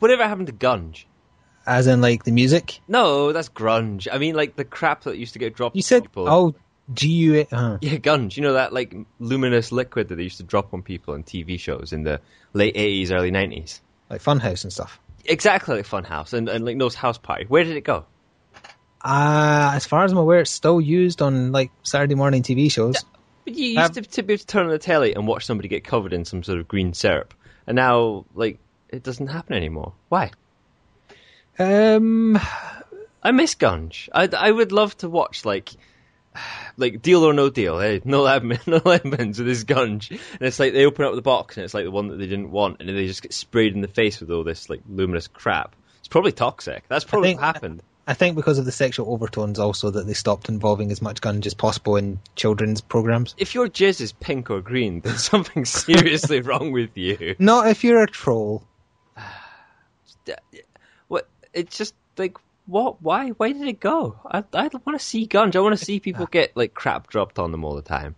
Whatever happened to Gunge? As in, like, the music? No, that's grunge. I mean, like, the crap that used to get dropped You on said, people. oh, G-U-A... Yeah, Gunge. You know that, like, luminous liquid that they used to drop on people in TV shows in the late 80s, early 90s? Like Funhouse and stuff. Exactly like Funhouse and like No's House Party. Where did it go? As far as I'm aware, it's still used on, like, Saturday morning TV shows. Yeah, but you used to be able to turn on the telly and watch somebody get covered in some sort of green syrup. And now, like, it doesn't happen anymore. Why? I miss Gunge. I would love to watch, like Deal or No Deal. Hey, no Edmonds with his Gunge. And it's like they open up the box and it's like the one that they didn't want. And then they just get sprayed in the face with all this, like, luminous crap. It's probably toxic. That's probably what happened. I think because of the sexual overtones also that they stopped involving as much Gunge as possible in children's programs. If your jizz is pink or green, there's something seriously wrong with you. Not if you're a troll. What? It's just like, what? Why? Why did it go? I want to see Gunge. I want to see people get, like, crap dropped on them all the time.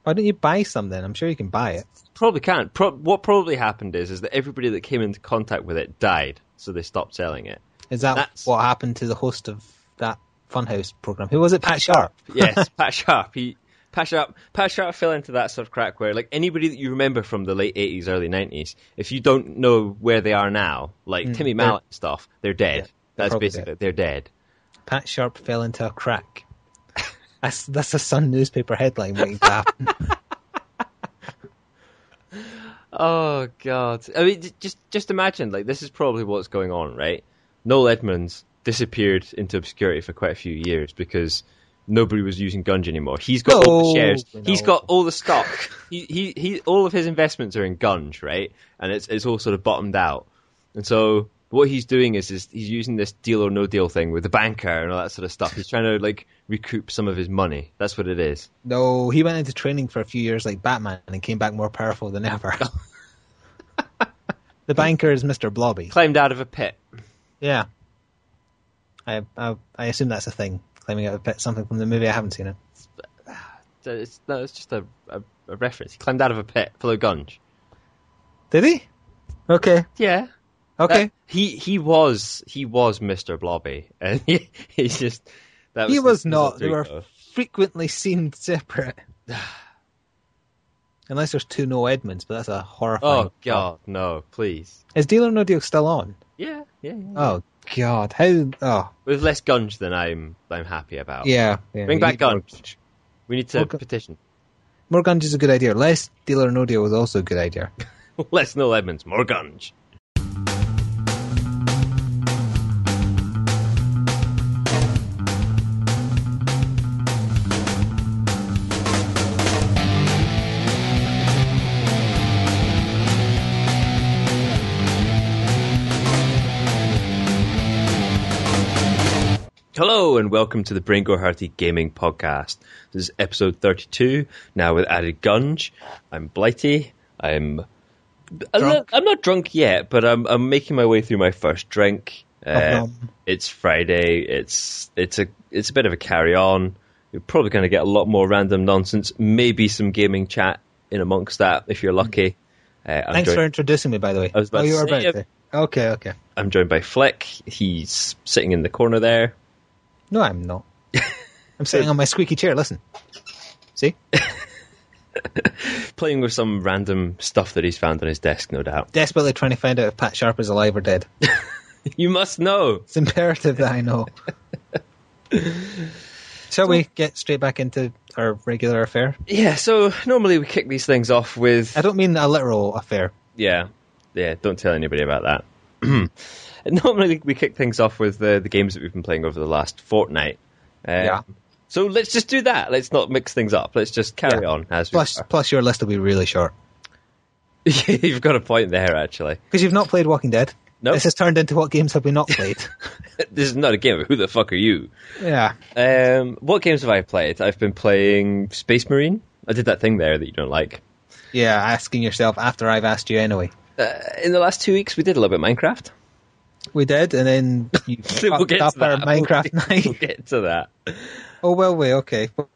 Why don't you buy some then? I'm sure you can buy it. Probably can't. What probably happened is that everybody that came into contact with it died, so they stopped selling it. Is that's what happened to the host of that Funhouse program? Who was it? Pat Sharp. Yes, Pat Sharp. Pat Sharp fell into that sort of crack where, like, anybody that you remember from the late 80s, early 90s, if you don't know where they are now, like Timmy Mallet and stuff, they're dead. Yeah, that's basically dead. They're dead. Pat Sharp fell into a crack. That's a Sun newspaper headline waiting to happen. Oh, God. I mean, just imagine, like, this is probably what's going on, right? Noel Edmonds disappeared into obscurity for quite a few years because nobody was using Gunge anymore. He's got all the shares. He's got all the stock. He all of his investments are in Gunge, right? And it's all sort of bottomed out. And so what he's doing is he's using this deal or no deal thing with the banker and all that sort of stuff. He's trying to, like, recoup some of his money. That's what it is. No, he went into training for a few years like Batman and came back more powerful than ever. The banker is Mr. Blobby. Climbed out of a pit. Yeah. I assume that's a thing. Climbing out of a pit, something from the movie. I haven't seen it. It's just a reference. He climbed out of a pit full of Gunge. Did he? Okay. Yeah. Okay. He was Mr. Blobby, and he's just that. He was not. They were frequently seen separate. Unless there's two No Edmonds, but that's a horrifying. Oh God, no! Please. Is Deal or No Deal still on? Yeah. Oh God, how? Oh, with less Gunge than I'm happy about. Yeah. Bring back Gunge. We need to petition. More Gunge is a good idea. Less Deal or No Deal was also a good idea. Less No Edmonds, more Gunge. Hello and welcome to the braingohurty gaming podcast. This is episode 32, now with added Gunge. I'm Blighty. I'm not drunk yet, but I'm making my way through my first drink. It's Friday. It's a bit of a carry on. You're probably going to get a lot more random nonsense, maybe some gaming chat in amongst that if you're lucky. Thanks for introducing me, by the way. I was about you were to say, about to. Okay. I'm joined by Flick. He's sitting in the corner there. No, I'm not. I'm sitting on my squeaky chair, listen. See? Playing with some random stuff that he's found on his desk, no doubt. Desperately trying to find out if Pat Sharp is alive or dead. You must know. It's imperative that I know. Shall we get straight back into our regular affair? Yeah, so normally we kick these things off with... I don't mean a literal affair. Yeah, don't tell anybody about that. Normally we kick things off with the games that we've been playing over the last fortnight. Yeah. So let's just do that. Let's not mix things up. Let's just carry on. Plus your list will be really short. You've got a point there, actually. Because you've not played Walking Dead. No. This has turned into what games have we not played? This is not a game of who the fuck are you? Yeah. What games have I played? I've been playing Space Marine. I did that thing there that you don't like. Yeah, asking yourself after I've asked you anyway. In the last 2 weeks, we did a little bit of Minecraft. We did, and then you we'll fucked up our Minecraft night. We'll get to that. Oh, well, wait, okay. Well,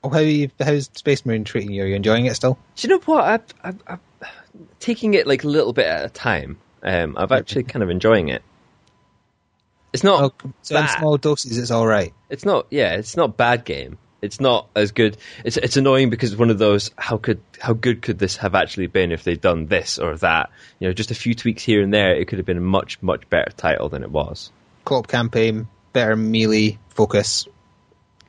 how's Space Marine treating you? Are you enjoying it still? Do you know what? I'm taking it like a little bit at a time. I've actually kind of enjoying it. It's not so in small doses, it's all right. It's not a bad game. It's not as good. It's annoying because it's one of those, how good could this have actually been if they'd done this or that? You know, just a few tweaks here and there, it could have been a much, much better title than it was. Co-op campaign, better melee focus.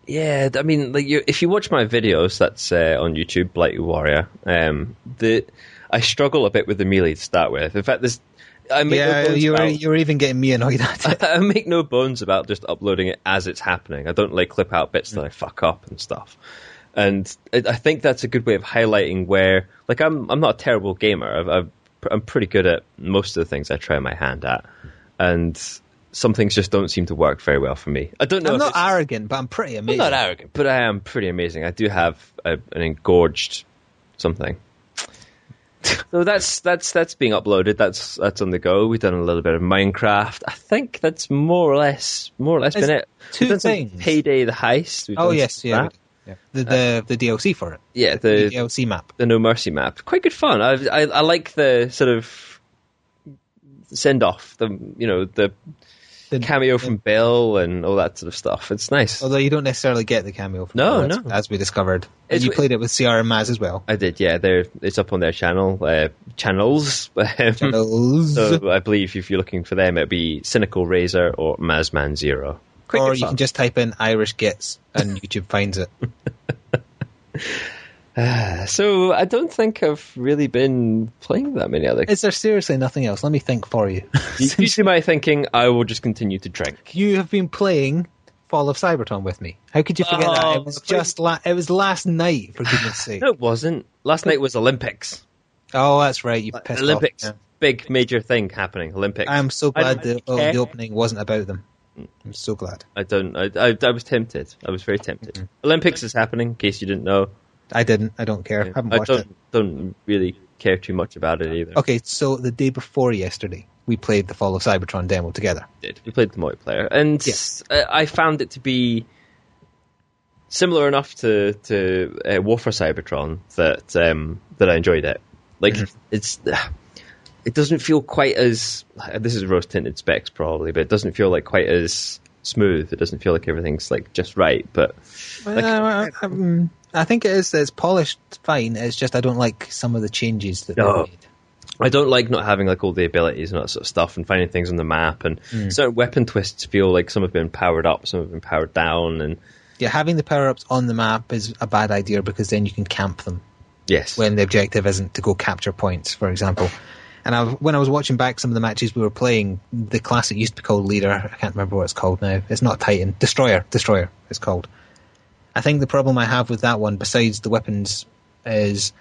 Yeah, I mean, like if you watch my videos, that's on YouTube, Blighty Warrior. I struggle a bit with the melee to start with. In fact, you were even getting me annoyed at it. I make no bones about just uploading it as it's happening. I don't like clip out bits that I fuck up and stuff. And I think that's a good way of highlighting where, like, I'm not a terrible gamer. I'm pretty good at most of the things I try my hand at, and some things just don't seem to work very well for me. I don't know. I'm not arrogant, but I'm pretty amazing. I'm not arrogant, but I am pretty amazing. I do have an engorged something. So that's being uploaded. That's on the go. We've done a little bit of Minecraft. I think that's more or less been it. Two things. Payday the Heist. The DLC for it. Yeah, the DLC map, the No Mercy map. Quite good fun. I like the sort of send off. The cameo from Bill and all that sort of stuff. It's nice. Although you don't necessarily get the cameo from Bill, as we discovered. And you played it with CR and Maz as well. I did, yeah. It's up on their channels. Channels. So I believe if you're looking for them, it'd be Cynical Razor or Mazman Zero. Or you can just type in Irish Gits and YouTube finds it. So I don't think I've really been playing that many other. Is there seriously nothing else? Let me think for you. You see my thinking, I will just continue to drink. You have been playing Fall of Cybertron with me. How could you forget that? It was it was last night, for goodness sake. No, it wasn't. Last night was Olympics. Oh, that's right. You pissed Olympics. off. Yeah. Big major thing happening. Olympics. I'm so glad the opening wasn't about them. I'm so glad. I was tempted. I was very tempted. Mm-hmm. Olympics is happening, in case you didn't know. I didn't. I don't care. Yeah. I haven't watched it. Don't really care too much about it either. Okay, so the day before yesterday, we played the Fall of Cybertron demo together. We played the multiplayer, and yes. I found it to be similar enough to War for Cybertron that I enjoyed it. Like it doesn't feel quite as, this is rose tinted specs probably, but it doesn't feel like quite as smooth. It doesn't feel like everything's like just right. But I think it is. It's polished fine. It's just I don't like some of the changes that they made. I don't like not having like all the abilities and all that sort of stuff, and finding things on the map, and certain weapon twists feel like some have been powered up, some have been powered down, and having the power ups on the map is a bad idea because then you can camp them. Yes, when the objective isn't to go capture points, for example. And when I was watching back some of the matches we were playing, the class that used to be called Leader, I can't remember what it's called now. It's not Titan. Destroyer it's called. I think the problem I have with that one, besides the weapons, is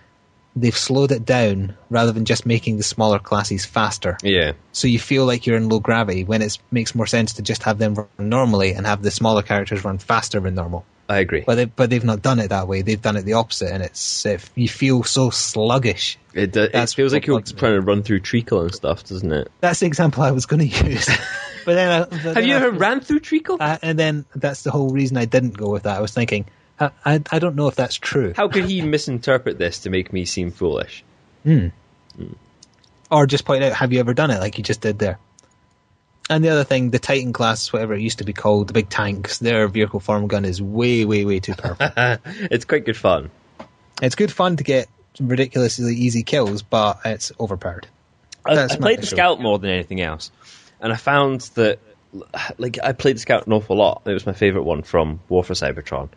they've slowed it down rather than just making the smaller classes faster. Yeah. So you feel like you're in low gravity when it makes more sense to just have them run normally and have the smaller characters run faster than normal. I agree. But they've not done it that way. They've done it the opposite, and you feel so sluggish. It feels like you're trying to run through treacle and stuff, doesn't it? That's the example I was going to use. But then have you ever ran through treacle? And then that's the whole reason I didn't go with that. I was thinking, I don't know if that's true. How could he misinterpret this to make me seem foolish? Or just point out, have you ever done it like you just did there? And the other thing, the Titan class, whatever it used to be called, the big tanks, their vehicle form gun is way, way, way too powerful. It's quite good fun. It's good fun to get ridiculously easy kills, but it's overpowered. I played the Scout more than anything else, and I found that I played the Scout an awful lot. It was my favourite one from War for Cybertron,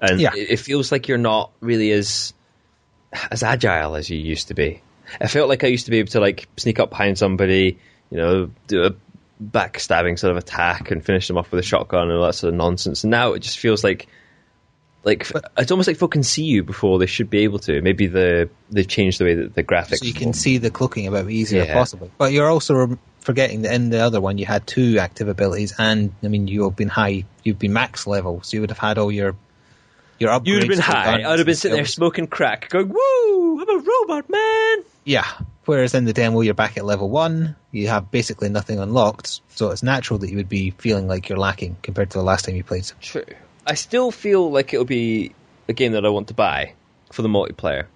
and it feels like you're not really as agile as you used to be. I felt like I used to be able to like sneak up behind somebody, do a backstabbing sort of attack and finish them off with a shotgun and all that sort of nonsense. And now it just feels like it's almost like folk can see you before they should be able to. Maybe they changed the way that the graphics. So you can see the cloaking a bit easier possibly. But you're also forgetting that in the other one you had 2 active abilities, and I mean you've been max level, so you would have had all your upgrades. You'd have been high. I'd have been sitting there smoking crack, going, "Woo! I'm a robot, man!" Yeah. Whereas in the demo, you're back at level 1, you have basically nothing unlocked, so it's natural that you would be feeling like you're lacking compared to the last time you played. True. I still feel like it'll be a game that I want to buy for the multiplayer.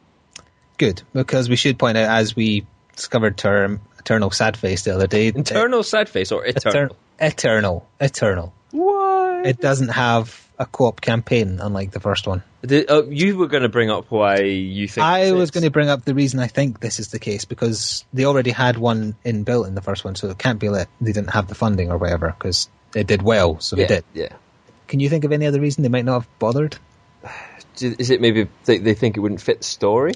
Good, because we should point out, as we discovered to eternal sad face the other day. Internal sad face or eternal? Eternal. What? It doesn't have a co-op campaign, unlike the first one. You were going to bring up why you think I was going to bring up the reason I think this is the case, because they already had one inbuilt in the first one, so it can't be that they didn't have the funding or whatever, because it did well, so they did. Yeah. Can you think of any other reason they might not have bothered? Is it maybe they think it wouldn't fit the story?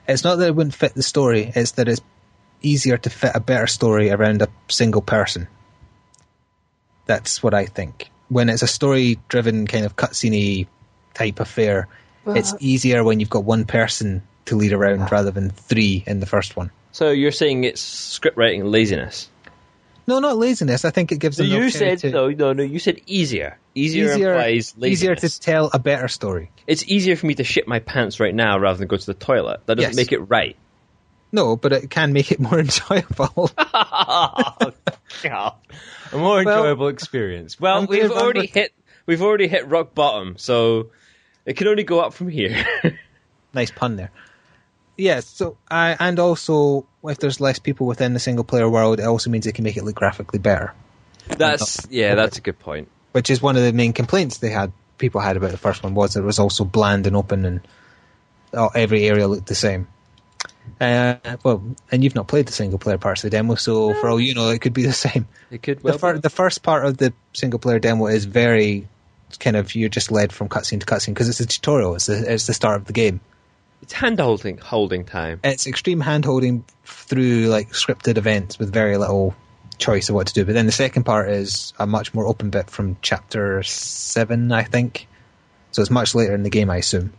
It's not that it wouldn't fit the story, it's that it's easier to fit a better story around a single person. That's what I think. When it's a story-driven kind of cutscene-y type affair, it's easier when you've got one person to lead around rather than three in the first one. So you're saying it's script writing laziness? No, not laziness. I think it gives them you said no. You said easier. Easier implies laziness. Easier to tell a better story. It's easier for me to shit my pants right now rather than go to the toilet. That doesn't make it right. No, but it can make it more enjoyable. Oh, God. A more enjoyable experience. Well, we've already hit rock bottom, so it can only go up from here. Nice pun there. Yeah, so and also if there's less people within the single player world, it also means it can make it look graphically better. That's a good point. Which is one of the main complaints people had about the first one, was it was also bland and open and every area looked the same. And you've not played the single player parts of the demo, so for all you know, it could be the same. It could. The first part of the single player demo is very kind of, you're just led from cutscene to cutscene because it's a tutorial. It's the start of the game. It's holding time. It's extreme hand holding through like scripted events with very little choice of what to do. But then the second part is a much more open bit from chapter 7, I think. So it's much later in the game, I assume.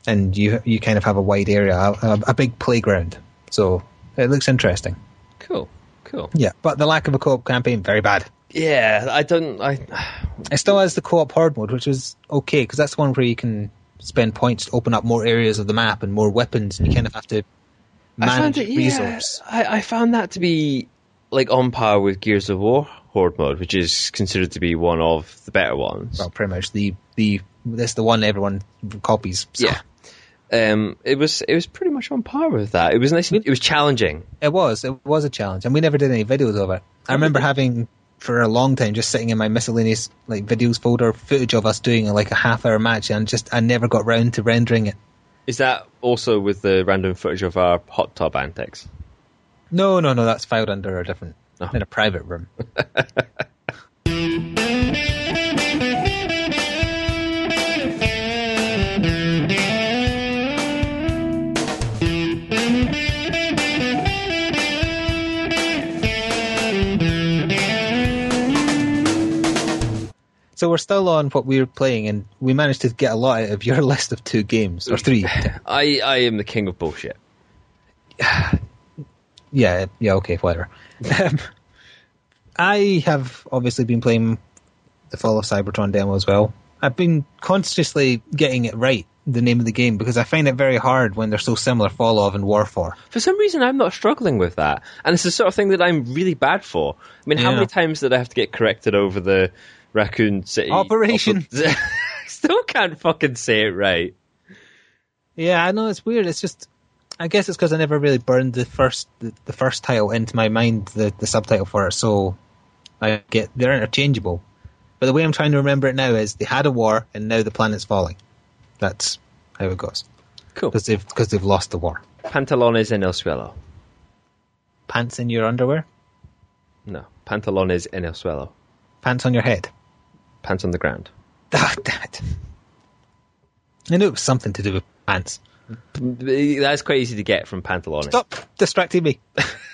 And you kind of have a wide area, a big playground. So it looks interesting. Cool. Yeah, but the lack of a co-op campaign, very bad. Yeah, It still has the co-op horde mode, which is okay, because that's one where you can spend points to open up more areas of the map and more weapons, and you kind of have to manage resource. I found that to be like on par with Gears of War horde mode, which is considered to be one of the better ones. Well, pretty much that's the one everyone copies. So. Yeah. It was pretty much on par with that. It was nice. It was challenging. It was a challenge, and we never did any videos of it. I remember having for a long time just sitting in my miscellaneous like videos folder footage of us doing like a half-hour match, and I never got round to rendering it. Is that also with the random footage of our hot tub antics? No, that's filed under in a private room. So we're still on what we were playing, and we managed to get a lot out of your list of 2 games, or 3. I am the king of bullshit. Yeah, okay, whatever. I have obviously been playing the Fall of Cybertron demo as well. I've been consciously getting it right, the name of the game, because I find it very hard when they're so similar, Fall of and War for. For some reason, I'm not struggling with that. And it's the sort of thing that I'm really bad for. I mean, how many times did I have to get corrected over the Raccoon City Operation? Still can't fucking say it right. Yeah, I know, it's weird. It's just, I guess it's because I never really burned the first title into my mind, the subtitle for it, so they're interchangeable. But the way I'm trying to remember it now is they had a war and now the planet's falling. That's how it goes. Cool. Because they've lost the war. Pantalones en el suelo. Pants in your underwear? No, pantalones en el suelo. Pants on your head? Pants on the ground. That. I knew it was something to do with pants. That's quite easy to get from pantalones. Stop distracting me.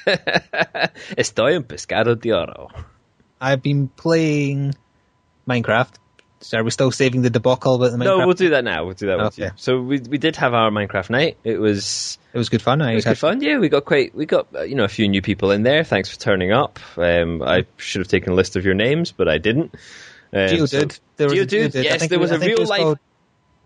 Estoy en pescado de oro. I've been playing Minecraft. So are we still saving the debacle about the Minecraft? No, we'll do that now. We'll do that with okay. you. So we did have our Minecraft night. It was good fun. It was good fun. Yeah, we got a few new people in there. Thanks for turning up. I should have taken a list of your names, but I didn't. Geodude. Geodude. Yes, there was a real life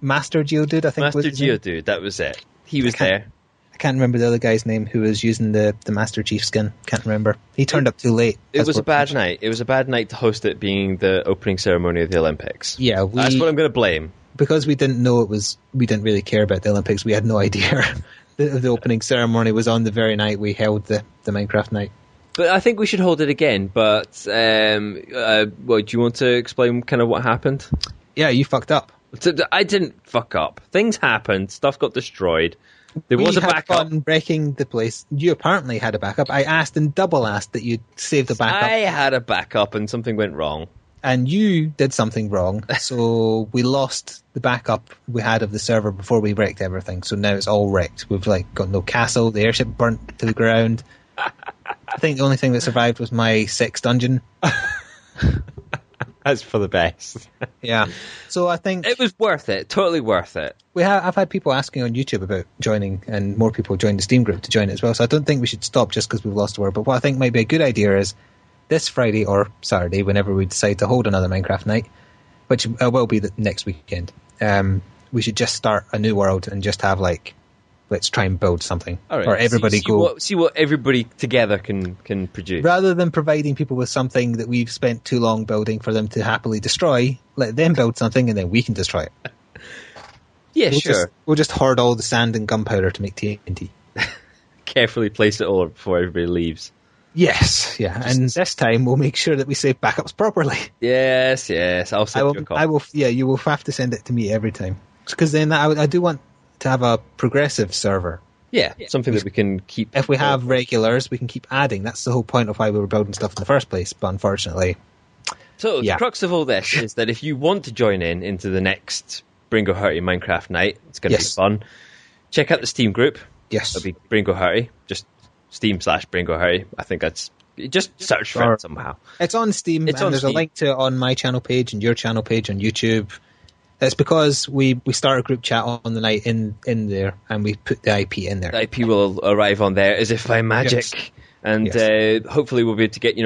Master Geodude. I think Master Geodude. That was it. He was there. I can't remember the other guy's name who was using the Master Chief skin. Can't remember. He turned up too late. It was a bad night. It was a bad night to host it being the opening ceremony of the Olympics. Yeah, that's what I'm going to blame. Because we didn't know we didn't really care about the Olympics. We had no idea the opening ceremony was on the very night we held the Minecraft night. But I think we should hold it again. But do you want to explain kind of what happened? Yeah, you fucked up. I didn't fuck up. Things happened. Stuff got destroyed. There was a backup. Fun wrecking the place. You apparently had a backup. I asked and double asked that you'd save the backup. I had a backup and something went wrong. And you did something wrong, so we lost the backup we had of the server before we wrecked everything. So now it's all wrecked. We've got no castle. The airship burnt to the ground. I think the only thing that survived was my 6th dungeon. That's for the best. Yeah. So I think it was worth it. Totally worth it. I've had people asking on YouTube about joining, and more people joined the Steam group to join it as well. So I don't think we should stop just because we've lost a word. But what I think might be a good idea is this Friday or Saturday, whenever we decide to hold another Minecraft night, which will be the next weekend, we should just start a new world and just have let's try and build something. All right. Or everybody see what everybody together can produce. Rather than providing people with something that we've spent too long building for them to happily destroy, let them build something and then we can destroy it. Yeah, sure. We'll just hoard all the sand and gunpowder to make TNT. Carefully place it all before everybody leaves. Yes, yeah. And this time we'll make sure that we save backups properly. Yes. I'll send you a copy. You will have to send it to me every time. Because then I do want to have a progressive server. Yeah, something that we can keep. If we have regulars, we can keep adding. That's the whole point of why we were building stuff in the first place. But unfortunately... So the crux of all this is that if you want to join into the next braingohurty Minecraft night, it's going to be fun. Check out the Steam group. Yes. It'll be braingohurty. Just Steam/braingohurty. I think that's... Just search for it somehow. It's on Steam, there's a link to it on my channel page and your channel page on YouTube. It's because we start a group chat on the night in there, and we put the IP in there. The IP will arrive on there as if by magic. Yes. And hopefully we'll be able to get,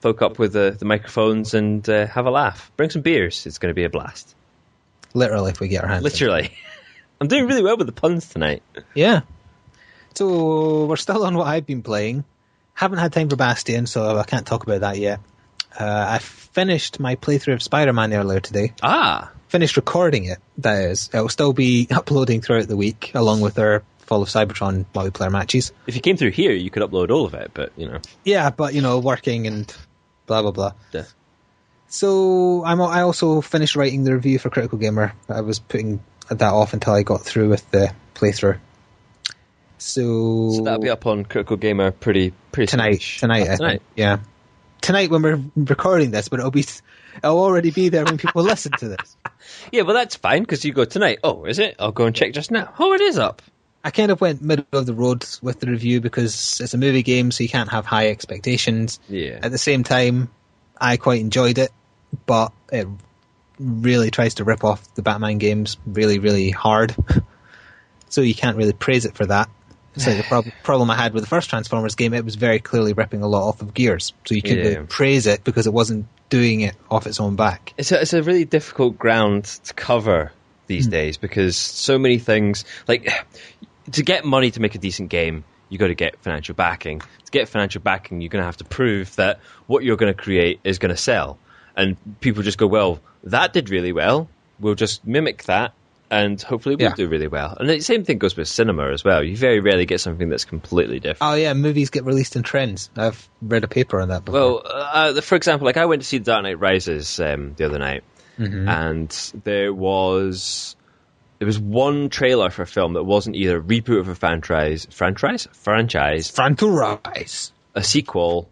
folk up with the microphones and have a laugh. Bring some beers. It's going to be a blast. Literally, if we get our hands Literally. I'm doing really well with the puns tonight. Yeah. So we're still on what I've been playing. Haven't had time for Bastion, so I can't talk about that yet. I finished my playthrough of Spider-Man earlier today. Finished recording it, that is. It'll still be uploading throughout the week, along with our Fall of Cybertron multiplayer matches. If you came through here, you could upload all of it, but, Yeah, but, working and blah, blah, blah. Yeah. So I also finished writing the review for Critical Gamer. I was putting that off until I got through with the playthrough. So that'll be up on Critical Gamer pretty tonight. Tonight, I think. Yeah. Tonight when we're recording this, but it'll already be there when people listen to this. Yeah, well that's fine, because you go tonight. Oh, is it? I'll go and check just now. Oh, it is up. I kind of went middle of the road with the review because it's a movie game, so you can't have high expectations. Yeah. At the same time, I quite enjoyed it, but it really tries to rip off the Batman games really, really hard. So you can't really praise it for that. So the problem I had with the first Transformers game, it was very clearly ripping a lot off of Gears. So you couldn't really praise it because it wasn't doing it off its own back. It's a really difficult ground to cover these days because so many things, to get money to make a decent game, you got to get financial backing. To get financial backing, you're going to have to prove that what you're going to create is going to sell. And people just go, well, that did really well. We'll just mimic that. And hopefully we'll do really well. And the same thing goes with cinema as well. You very rarely get something that's completely different. Oh, yeah, movies get released in trends. I've read a paper on that before. Well, for example, I went to see Dark Knight Rises the other night, and there was one trailer for a film that wasn't either a reboot of a franchise, a sequel,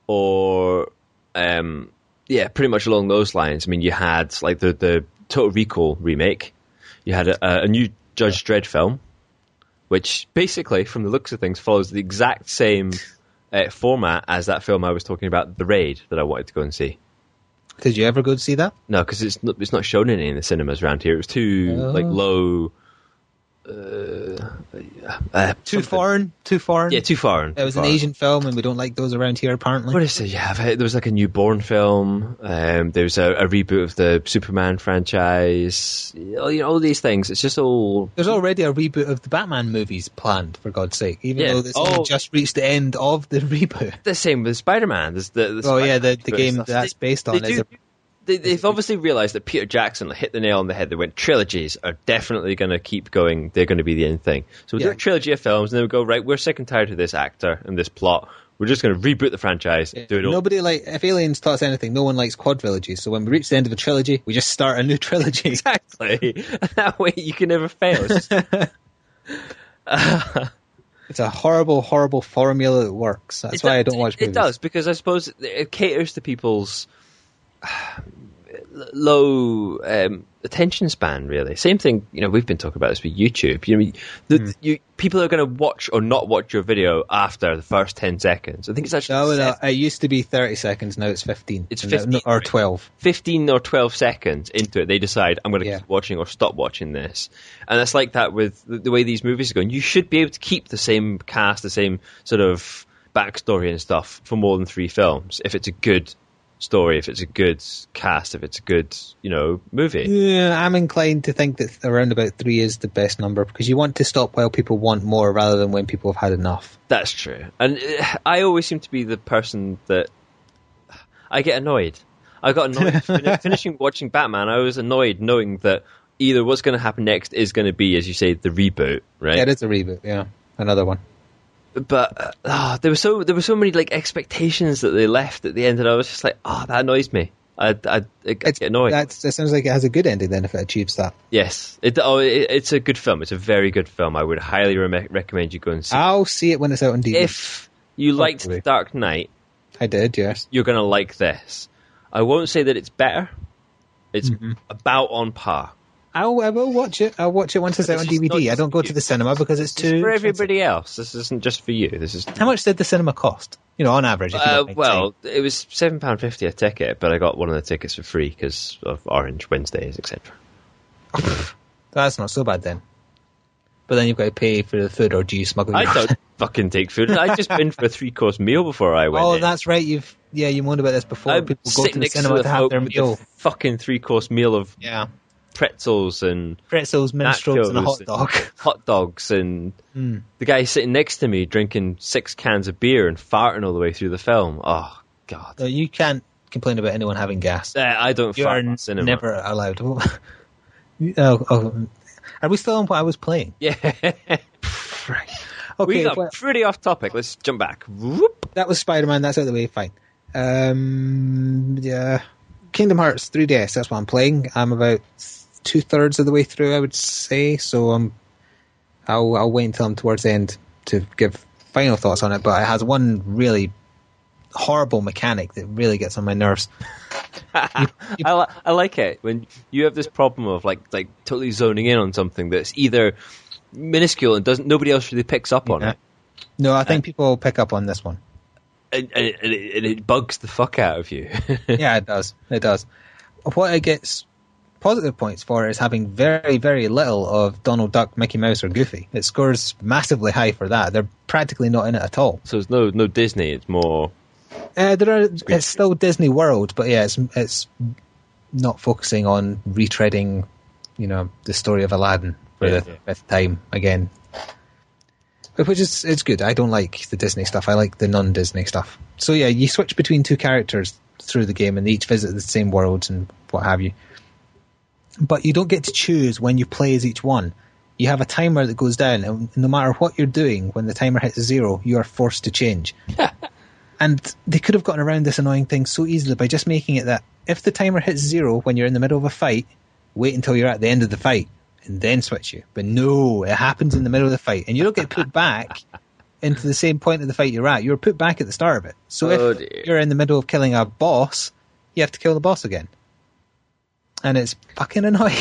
or, pretty much along those lines. I mean, you had, the Total Recall remake. You had a new Judge Dredd film, which basically, from the looks of things, follows the exact same format as that film I was talking about, The Raid, that I wanted to go and see. Did you ever go to see that? No, because it's not shown in any of the cinemas around here. It was too low. Too foreign. Yeah, too foreign. It was an Asian film, and we don't like those around here, apparently. What is it? Yeah, there was a newborn film. There's a reboot of the Superman franchise. All these things. It's just all. There's already a reboot of the Batman movies planned, for God's sake. Even though it's only just reached the end of the reboot. The same with Spider-Man. There's the the game that's based on. they've obviously realised that Peter Jackson hit the nail on the head. They went, trilogies are definitely going to keep going. They're going to be the end thing. So we'll do a trilogy of films, and then we'll go, right, we're sick and tired of this actor and this plot. We're just going to reboot the franchise. Do it all. Nobody if Aliens taught us anything, no one likes quadrilogies. So when we reach the end of a trilogy, we just start a new trilogy. Exactly. That way you can never fail. It's a horrible, horrible formula that works. That's why I don't watch movies. It does, because I suppose it caters to people's low attention span, really. Same thing, we've been talking about this with YouTube. People are going to watch or not watch your video after the first 10 seconds. I think it's actually... No, it used to be 30 seconds, now it's 15. It's 15. Or 12. 15 or 12 seconds into it, they decide, I'm going to keep watching or stop watching this. And it's like that with the way these movies are going. You should be able to keep the same cast, the same sort of backstory and stuff for more than 3 films, if it's a good story, if it's a good cast, if it's a good, movie. Yeah, I'm inclined to think that around about 3 is the best number, because you want to stop while people want more rather than when people have had enough. That's true. And I always seem to be the person that I get annoyed. I got annoyed finishing watching Batman. I was annoyed knowing that either what's going to happen next is going to be, as you say, the reboot, right? Yeah, it is a reboot, yeah. Another one. But there were so many expectations that they left at the end, and I was just like, that annoys me. I get annoyed. It sounds like it has a good ending then if it achieves that. Yes, it's a good film. It's a very good film. I would highly recommend you go and see. I'll see it when it's out on DVD. If you liked The Dark Knight, I did, yes. You're going to like this. I won't say that it's better. It's about on par. I will watch it. I'll watch it once it's out on DVD. I don't go to the cinema because it's too... for everybody else. This isn't just for you. This is... How much did the cinema cost? On average. If you it was £7.50 a ticket, but I got one of the tickets for free because of Orange Wednesdays, etc. That's not so bad then. But then you've got to pay for the food, or do you smuggle I don't fucking take food. I just been for a 3-course meal before I went in. That's right. You moaned about this before. People go to the cinema to have their meal. Fucking 3-course meal of... pretzels, minstrels, and a hot dog. Hot dogs, and the guy sitting next to me drinking 6 cans of beer and farting all the way through the film. Oh, God. No, you can't complain about anyone having gas. I don't fart in cinema. Never allowed. Are we still on what I was playing? Yeah. Right. Okay, we got pretty off topic. Let's jump back. Whoop. That was Spider-Man. That's out of the way. Fine. Kingdom Hearts 3DS. That's what I'm playing. I'm about 2/3 of the way through, I would say. So I'll wait until I'm towards the end to give final thoughts on it. But it has one really horrible mechanic that really gets on my nerves. I like it when you have this problem of like totally zoning in on something that's either minuscule and nobody else really picks up on it. No, I think people pick up on this one. And it bugs the fuck out of you. Yeah, it does. It does. What it gets positive points for is having very, very little of Donald Duck, Mickey Mouse, or Goofy. It scores massively high for that. They're practically not in it at all. So it's no Disney. It's more. It's still Disney World, but yeah, it's not focusing on retreading, the story of Aladdin for the fifth time again. Which it's good. I don't like the Disney stuff. I like the non-Disney stuff. So yeah, you switch between 2 characters through the game, and they each visit the same worlds and what have you. But you don't get to choose when you play as each one. You have a timer that goes down, and no matter what you're doing, when the timer hits 0, you are forced to change. And they could have gotten around this annoying thing so easily by just making it that if the timer hits 0 when you're in the middle of a fight, wait until you're at the end of the fight and then switch you. But no, it happens in the middle of the fight, and you don't get put back into the same point of the fight you're at. You're put back at the start of it. So if you're in the middle of killing a boss, you have to kill the boss again. And it's fucking annoying.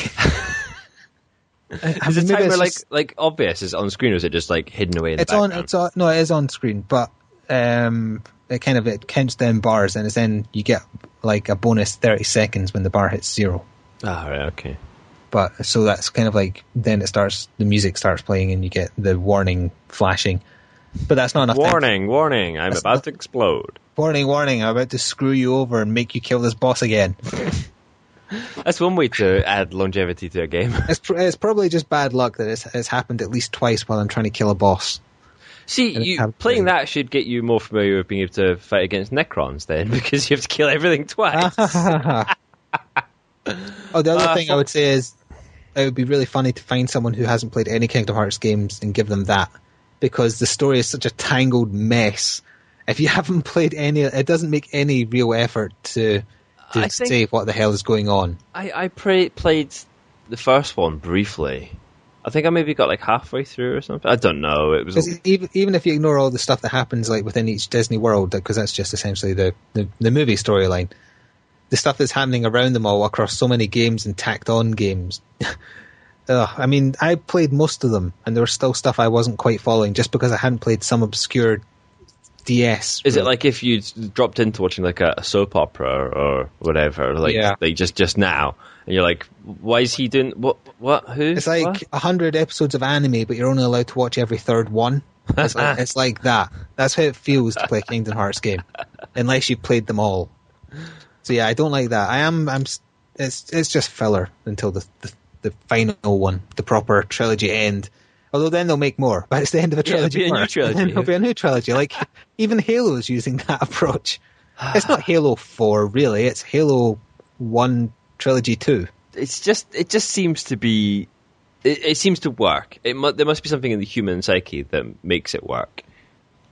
Is the timer like obvious? Is it on screen, or is it just like hidden away in the background? No, it is on screen, but it counts down bars, and then you get like a bonus 30 seconds when the bar hits 0. Ah, right, okay. But so that's kind of like then the music starts playing, and you get the warning flashing. But that's not enough. Warning! I'm about to explode. Warning! I'm about to screw you over and make you kill this boss again. That's one way to add longevity to a game. It's probably just bad luck that it's happened at least twice while I'm trying to kill a boss. See, playing that should get you more familiar with being able to fight against Necrons then, because you have to kill everything twice. Oh, the other thing I would say is it would be really funny to find someone who hasn't played any Kingdom Hearts games and give them that, because the story is such a tangled mess. If you haven't played any, it doesn't make any real effort to say what the hell is going on. I played the first one briefly. I think I maybe got like halfway through or something. I don't know. It was even if you ignore all the stuff that happens like within each Disney world, because that's just essentially the movie storyline. The stuff that's happening around them all across so many games and tacked on games. I mean, I played most of them, and there was still stuff I wasn't quite following just because I hadn't played some obscure DS. Is it like if you dropped into watching like a soap opera or whatever, like just now, and you're like, why is he doing what? Who? It's like 100 episodes of anime, but you're only allowed to watch every third one. It's like that. That's how it feels to play a Kingdom Hearts game, unless you've played them all. So yeah, I don't like that. It's just filler until the final one, the proper trilogy end. Although then they'll make more, but it's the end of a trilogy. It'll be a new trilogy. And then there'll be a new trilogy. Like even Halo is using that approach. It's not Halo 4 really. It's Halo 1 Trilogy 2. It just seems to be. It seems to work. There must be something in the human psyche that makes it work.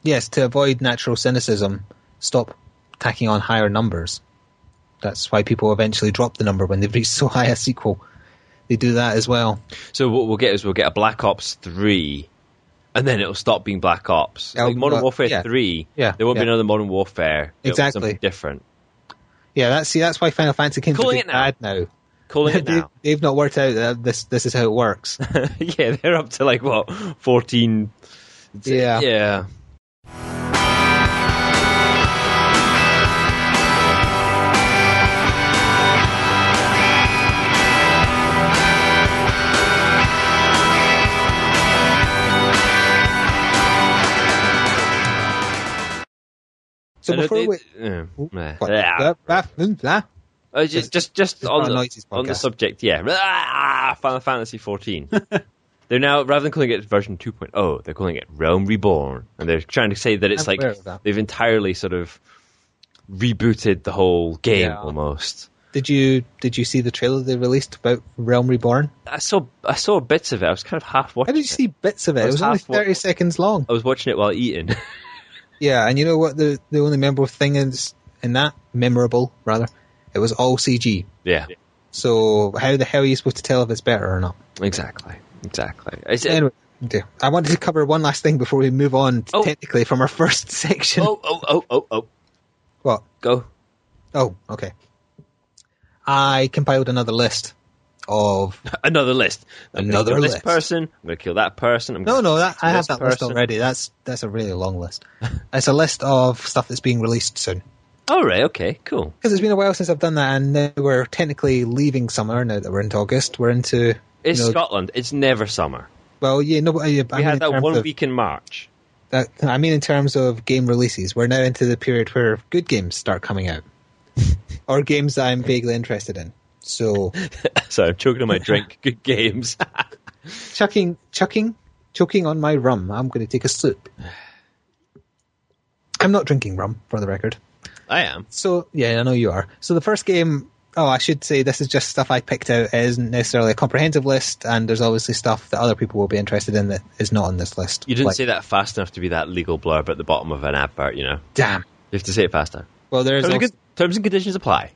Yes, to avoid natural cynicism, stop tacking on higher numbers. That's why people eventually drop the number when they've reached so high a sequel. They do that as well. So what we'll get a Black Ops 3, and then it'll stop being Black Ops. Like Modern Warfare 3, there won't be another Modern Warfare. Exactly. Something different. Yeah, that's why Final Fantasy came to be bad now. Calling it now. They've not worked out that this is how it works. Yeah, they're up to like, 14? Yeah. So before just on the subject, Final Fantasy 14. They're now, rather than calling it version 2.0, they're calling it Realm Reborn, and they're trying to say that it's like they've entirely sort of rebooted the whole game almost. Did you see the trailer they released about Realm Reborn? I saw bits of it. I was kind of half watching. How did you see bits of it? It was only 30 seconds long. I was watching it while eating. Yeah, and you know what the only memorable thing is in that? Memorable, rather. It was all CG. Yeah. So how the hell are you supposed to tell if it's better or not? Exactly. Anyway, I wanted to cover one last thing before we move on technically from our first section. Oh. What? Go. Oh, okay. I compiled another list of... Another list. Another list. This person, I'm going to kill that person. I have that list already. That's a really long list. It's a list of stuff that's being released soon. All right, okay, cool. Because it's been a while since I've done that, and now we're technically leaving summer. Now that we're into August, we're into... It's Scotland. It's never summer. Well, yeah, no, we had that 1 week in March. I mean in terms of game releases. We're now into the period where good games start coming out. Or games that I'm vaguely interested in. So... Sorry, I'm choking on my drink. Good games. choking on my rum. I'm going to take a sip. I'm not drinking rum, for the record. I am. So, yeah, I know you are. So the first game... Oh, I should say this is just stuff I picked out. It isn't necessarily a comprehensive list, and there's obviously stuff that other people will be interested in that is not on this list. You didn't say that fast enough to be that legal blurb at the bottom of an advert, you know. Damn. You have to say it faster. Well, there's terms and conditions apply.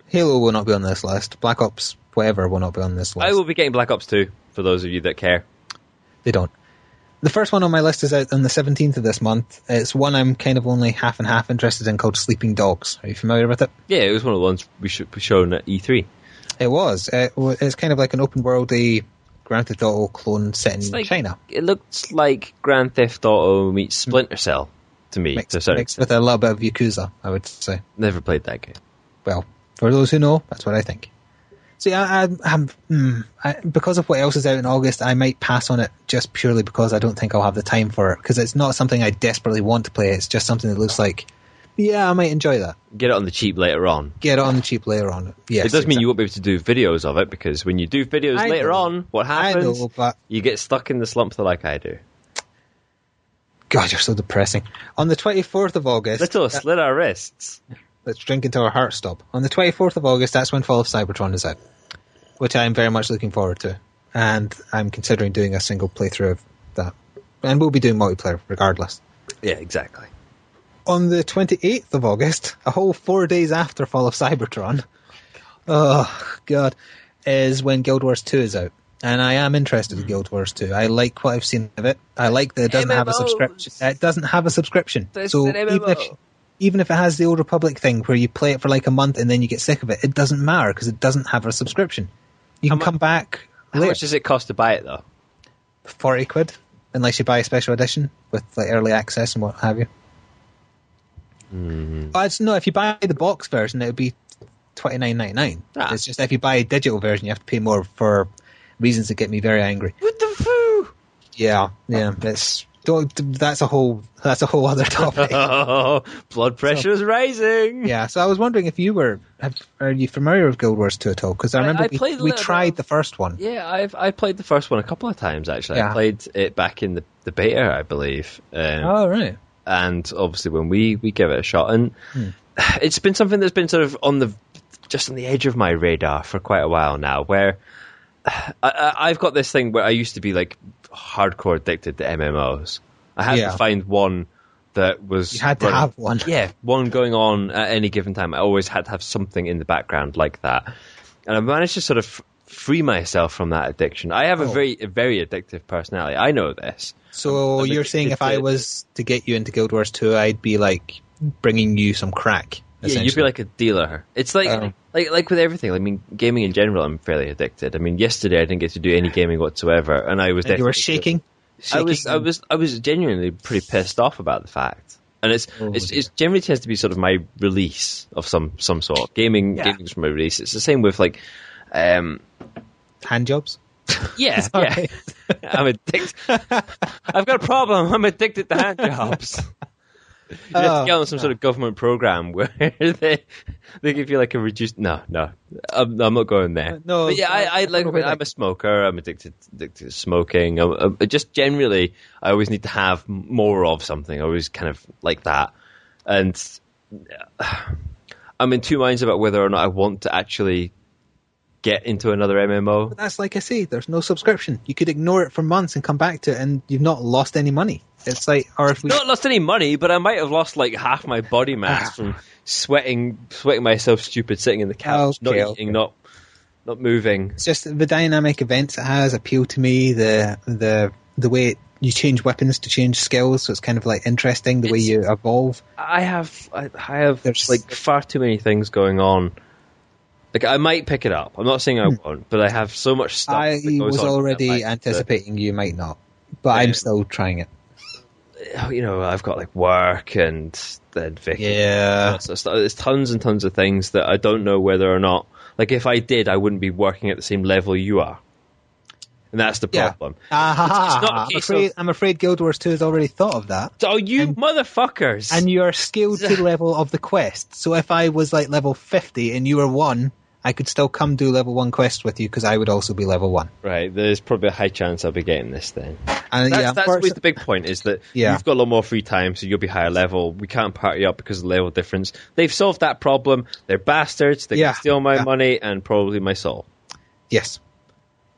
Halo will not be on this list. Black Ops, whatever, will not be on this list. I will be getting Black Ops 2, for those of you that care. They don't. The first one on my list is out on the 17th of this month. It's one I'm kind of only half and half interested in, called Sleeping Dogs. Are you familiar with it? Yeah, it was one of the ones we should be shown at E3. It was. It's kind of like an open world-y Grand Theft Auto clone set in China. It looks like Grand Theft Auto meets Splinter Cell to me. Mixed with a little bit of Yakuza, I would say. Never played that game. Well, for those who know, that's what I think. So yeah, because of what else is out in August, I might pass on it just purely because I don't think I'll have the time for it. Because it's not something I desperately want to play. It's just something that looks like, yeah, I might enjoy that. Get it on the cheap later on. Yes, it does mean you won't be able to do videos of it, because when you do videos later on, what happens? You get stuck in the slump like I do. God, you're so depressing. On the 24th of August... Little slit our wrists. Let's drink until our hearts stop. On the 24th of August, that's when Fall of Cybertron is out, which I'm very much looking forward to. And I'm considering doing a single playthrough of that. And we'll be doing multiplayer regardless. Yeah, exactly. On the 28th of August, a whole 4 days after Fall of Cybertron, oh god, is when Guild Wars 2 is out. And I am interested in Guild Wars 2. I like what I've seen of it. I like that it doesn't have a subscription. It doesn't have a subscription. So even if it has the Old Republic thing where you play it for like a month and then you get sick of it, it doesn't matter because it doesn't have a subscription. You can come back later. How much does it cost to buy it though? 40 quid, unless you buy a special edition with like early access and what have you. No, if you buy the box version, it would be $29.99. It's just if you buy a digital version, you have to pay more for reasons that get me very angry. What the foo? Yeah, that's a whole other topic. Oh, blood pressure is rising. Yeah, so I was wondering if are you familiar with Guild Wars 2 at all? Because I remember we tried the first one. Yeah, I played the first one a couple of times actually. Yeah. I played it back in the beta, I believe. Oh right. And obviously when we give it a shot, and it's been something that's been sort of on the edge of my radar for quite a while now, where I've got this thing where I used to be like hardcore addicted to MMOs. I had to find one that was... You had to have one. Yeah, one going on at any given time. I always had to have something in the background like that. And I managed to sort of free myself from that addiction. I have a very addictive personality. I know this. So you're saying if I was to get you into Guild Wars 2, I'd be like bringing you some crack. Yeah, you'd be like a dealer. It's like with everything. I mean, gaming in general, I'm fairly addicted. I mean, yesterday I didn't get to do any gaming whatsoever, and I was. And you were shaking. I was genuinely pretty pissed off about the fact, and it's generally tends to be sort of my release of some sort. Gaming is my release. It's the same with like hand jobs. Yeah, yeah. I'm addicted. I've got a problem. I'm addicted to hand jobs. You have to get on some sort of government program where they give you like a reduced. No, I'm not going there. No, but yeah, I'm a smoker. I'm addicted to smoking. Just generally, I always need to have more of something. I always kind of like that, and I'm in two minds about whether or not I want to actually get into another MMO. But that's like I say, there's no subscription. You could ignore it for months and come back to it, and you've not lost any money. It's like, or if we not lost any money, but I might have lost like half my body mass from sweating myself stupid sitting in the couch, not eating, not moving. It's just the dynamic events it has appeal to me. The way you change weapons to change skills, so it's kind of like interesting the way you evolve. I have there's like far too many things going on. Like I might pick it up. I'm not saying I won't, but I have so much stuff. I was already anticipating you might not, but I'm still trying it. You know, I've got like work and then Vicky. Yeah. There's tons and tons of things that I don't know whether or not. Like if I did, I wouldn't be working at the same level you are. And that's the problem. I'm afraid Guild Wars 2 has already thought of that. Oh, you motherfuckers! And you are scaled to the level of the quest. So if I was like level 50 and you were 1, I could still come do level 1 quests with you because I would also be level 1. Right, there's probably a high chance I'll be getting this then. And that's always the big point, is that you've got a lot more free time, so you'll be higher level. We can't party up because of the level difference. They've solved that problem. They're bastards. They can steal my money and probably my soul. Yes.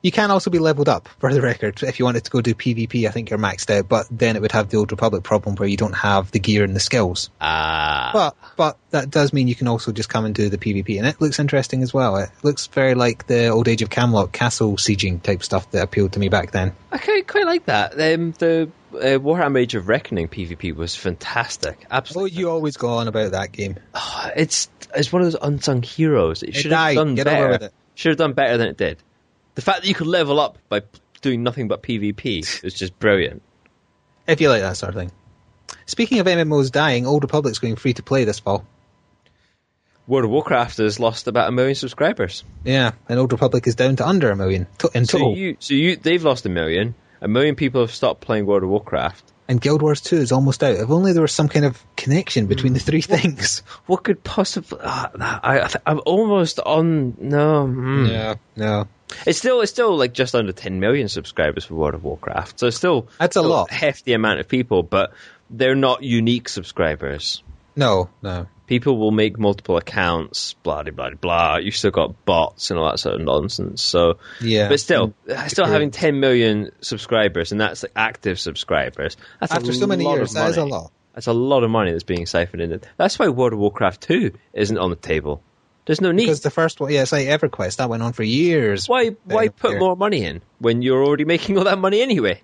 You can also be leveled up, for the record. If you wanted to go do PvP, I think you're maxed out, but then it would have the Old Republic problem where you don't have the gear and the skills. But that does mean you can also just come and do the PvP, and it looks interesting as well. It looks very like the Old Age of Camelot castle sieging type stuff that appealed to me back then. I quite like that. The Warhammer Age of Reckoning PvP was fantastic. Absolutely. Oh, you always go on about that game. Oh, it's one of those unsung heroes. It should have done better. Get over with it. Should have done better than it did. The fact that you could level up by doing nothing but PvP is just brilliant. If you like that sort of thing. Speaking of MMOs dying, Old Republic's going free to play this fall. World of Warcraft has lost about 1 million subscribers. Yeah, and Old Republic is down to under 1 million in total. They've lost 1 million. 1 million people have stopped playing World of Warcraft. And Guild Wars 2 is almost out. If only there was some kind of connection between the three things. What could possibly... I'm almost on... No. Yeah, no. It's still like just under 10 million subscribers for World of Warcraft. So it's still... That's a lot. Hefty amount of people, but they're not unique subscribers. No, no. People will make multiple accounts, blah, blah, blah, blah. You've still got bots and all that sort of nonsense. So, Yeah. but still having 10 million subscribers, and that's like active subscribers. That's After so many years, that is a lot. That's a lot of money that's being siphoned in. That's why World of Warcraft 2 isn't on the table. There's no need. Because the first one, it's like EverQuest, that went on for years. Why put more money in when you're already making all that money anyway?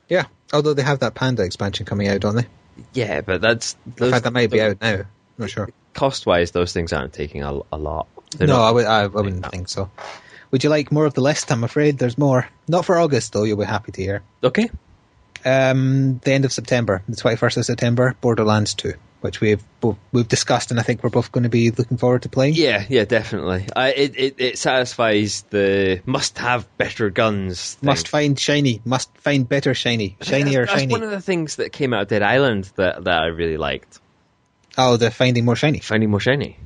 Yeah, although they have that Panda expansion coming out, don't they? Yeah, but that's... In fact, that might be out now. Not sure. Cost-wise, those things aren't taking a lot. I wouldn't think so. Would you like more of the list? I'm afraid there's more. Not for August, though, you'll be happy to hear. Okay. The end of September, the 21st of September, Borderlands 2, which we've discussed, and I think we're both going to be looking forward to playing. Yeah, definitely. It satisfies the must-have better guns thing. Must find shiny, must find better shiny, shinier that's shiny. One of the things that came out of Dead Island that I really liked. Oh, the finding more shiny. Finding more shiny.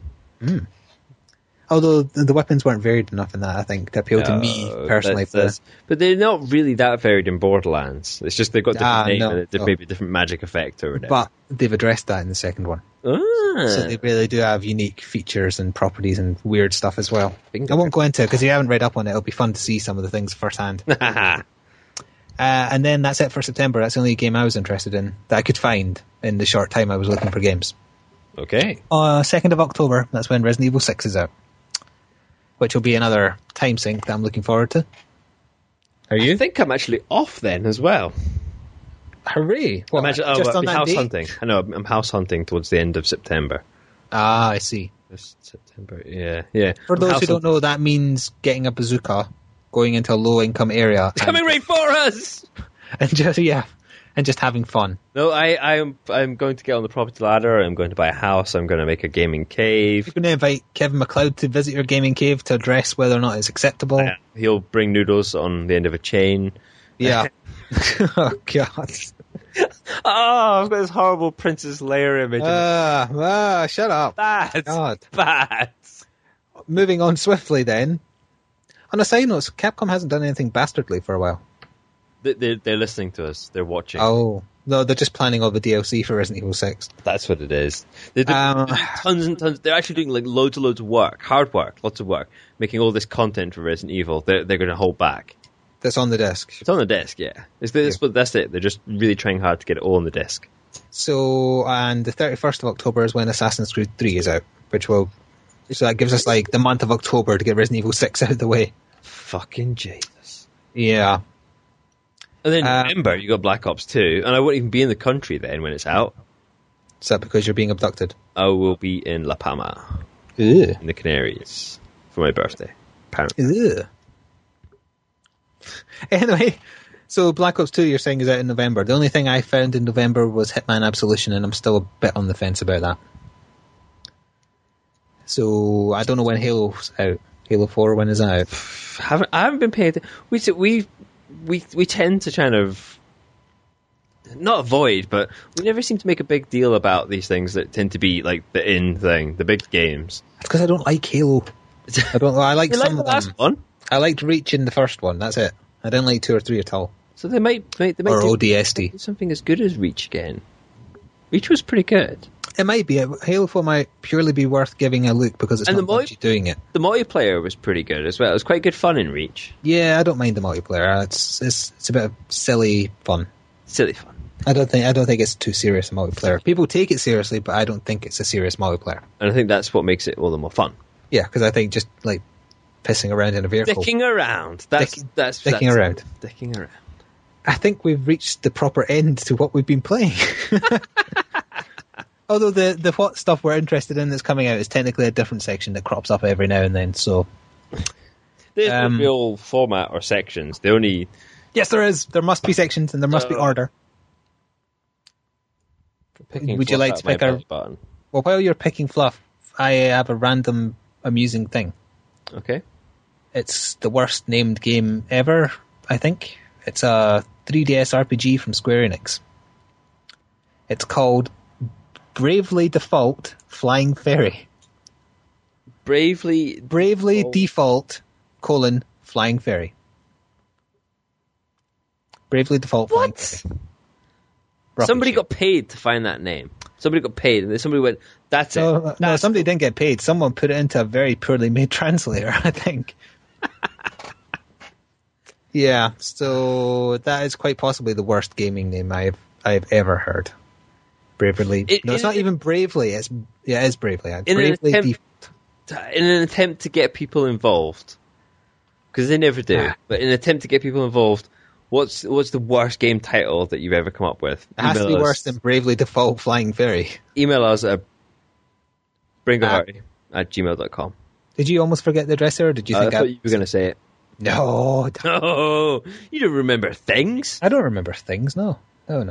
Although the weapons weren't varied enough in that, I think, to appeal to me personally. But they're not really that varied in Borderlands. It's just they've got different names and maybe a different magic effect or whatever. But they've addressed that in the second one. So they really do have unique features and properties and weird stuff as well. I won't go into it because if you haven't read up on it, it'll be fun to see some of the things firsthand. And then that's it for September. That's the only game I was interested in that I could find in the short time I was looking for games. Okay. 2nd of October, that's when Resident Evil 6 is out. Which will be another time sink that I'm looking forward to. Are you? I think I'm actually off then as well. Hooray! Well, house hunting. I know, I'm house hunting towards the end of September. Ah, I see. September, yeah. For those who don't know, that means getting a bazooka, going into a low-income area. It's coming right for us! And just having fun. No, I'm going to get on the property ladder. I'm going to buy a house. I'm going to make a gaming cave. You're going to invite Kevin MacLeod to visit your gaming cave to address whether or not it's acceptable. He'll bring noodles on the end of a chain. Yeah. Oh, God. I've got this horrible Princess Leia image. Shut up. Bad. Moving on swiftly then. On a side note, Capcom hasn't done anything bastardly for a while. They're listening to us. They're watching. Oh, no, they're just planning all the DLC for Resident Evil 6. That's what it is. They're doing tons and tons. They're actually doing like loads and loads of work, hard work, lots of work, making all this content for Resident Evil. They're going to hold back. That's on the disc. It's on the disc, yeah. That's it. They're just really trying hard to get it all on the disc. So, and the 31st of October is when Assassin's Creed 3 is out, so that gives us like the month of October to get Resident Evil 6 out of the way. Fucking Jesus. Yeah. And then in November, you got Black Ops 2, and I won't even be in the country then when it's out. Is that because you're being abducted? I will be in La Palma, in the Canaries, for my birthday, apparently. Anyway, so Black Ops 2 you're saying is out in November. The only thing I found in November was Hitman Absolution, and I'm still a bit on the fence about that. So I don't know when Halo's out. Halo 4, when is that out? I haven't been paying attention. We tend to kind of not avoid, but we never seem to make a big deal about these things that tend to be like the in thing, the big games. It's because I don't like Halo. I don't know. I like some of them. Last one? I liked Reach in the first one. That's it. I didn't like 2 or 3 at all. So they might or ODST. Do something as good as Reach again. Reach was pretty good. It might be. Halo 4 might purely be worth giving a look because it's not Bungie doing it. The multiplayer was pretty good as well. It was quite good fun in Reach. Yeah, I don't mind the multiplayer. It's a bit of silly fun. Silly fun. I don't think it's too serious a multiplayer. People take it seriously, but I don't think it's a serious multiplayer. And I think that's what makes it all the more fun. Yeah, because I think just like pissing around in a vehicle. Dicking around. Dicking around. Dicking around. I think we've reached the proper end to what we've been playing. Although the what stuff we're interested in that's coming out is technically a different section that crops up every now and then, so... There's no real format or sections. They only... Yes, there is. There must be sections and there must be order. Would you like to pick a... button? Well, while you're picking fluff, I have a random amusing thing. Okay. It's the worst named game ever, I think. It's a 3DS RPG from Square Enix. It's called Bravely Default Flying Fairy. Bravely Default, Flying Fairy. Bravely Default Flying Fairy. Somebody got paid to find that name. Somebody got paid, and then somebody went, "That's it." No, somebody didn't get paid. Someone put it into a very poorly made translator, I think. Yeah, so that is quite possibly the worst gaming name I've ever heard. Bravely. It's not even Bravely. It is Bravely. Bravely in an attempt to get people involved, because they never do. But in an attempt to get people involved, what's the worst game title that you've ever come up with? It has to be worse than Bravely Default Flying Fairy. Email us at braingohurty@gmail.com. Did you almost forget the address there, or did you think I thought you were going to say it? No. No, you don't remember things. I don't remember things, no. No.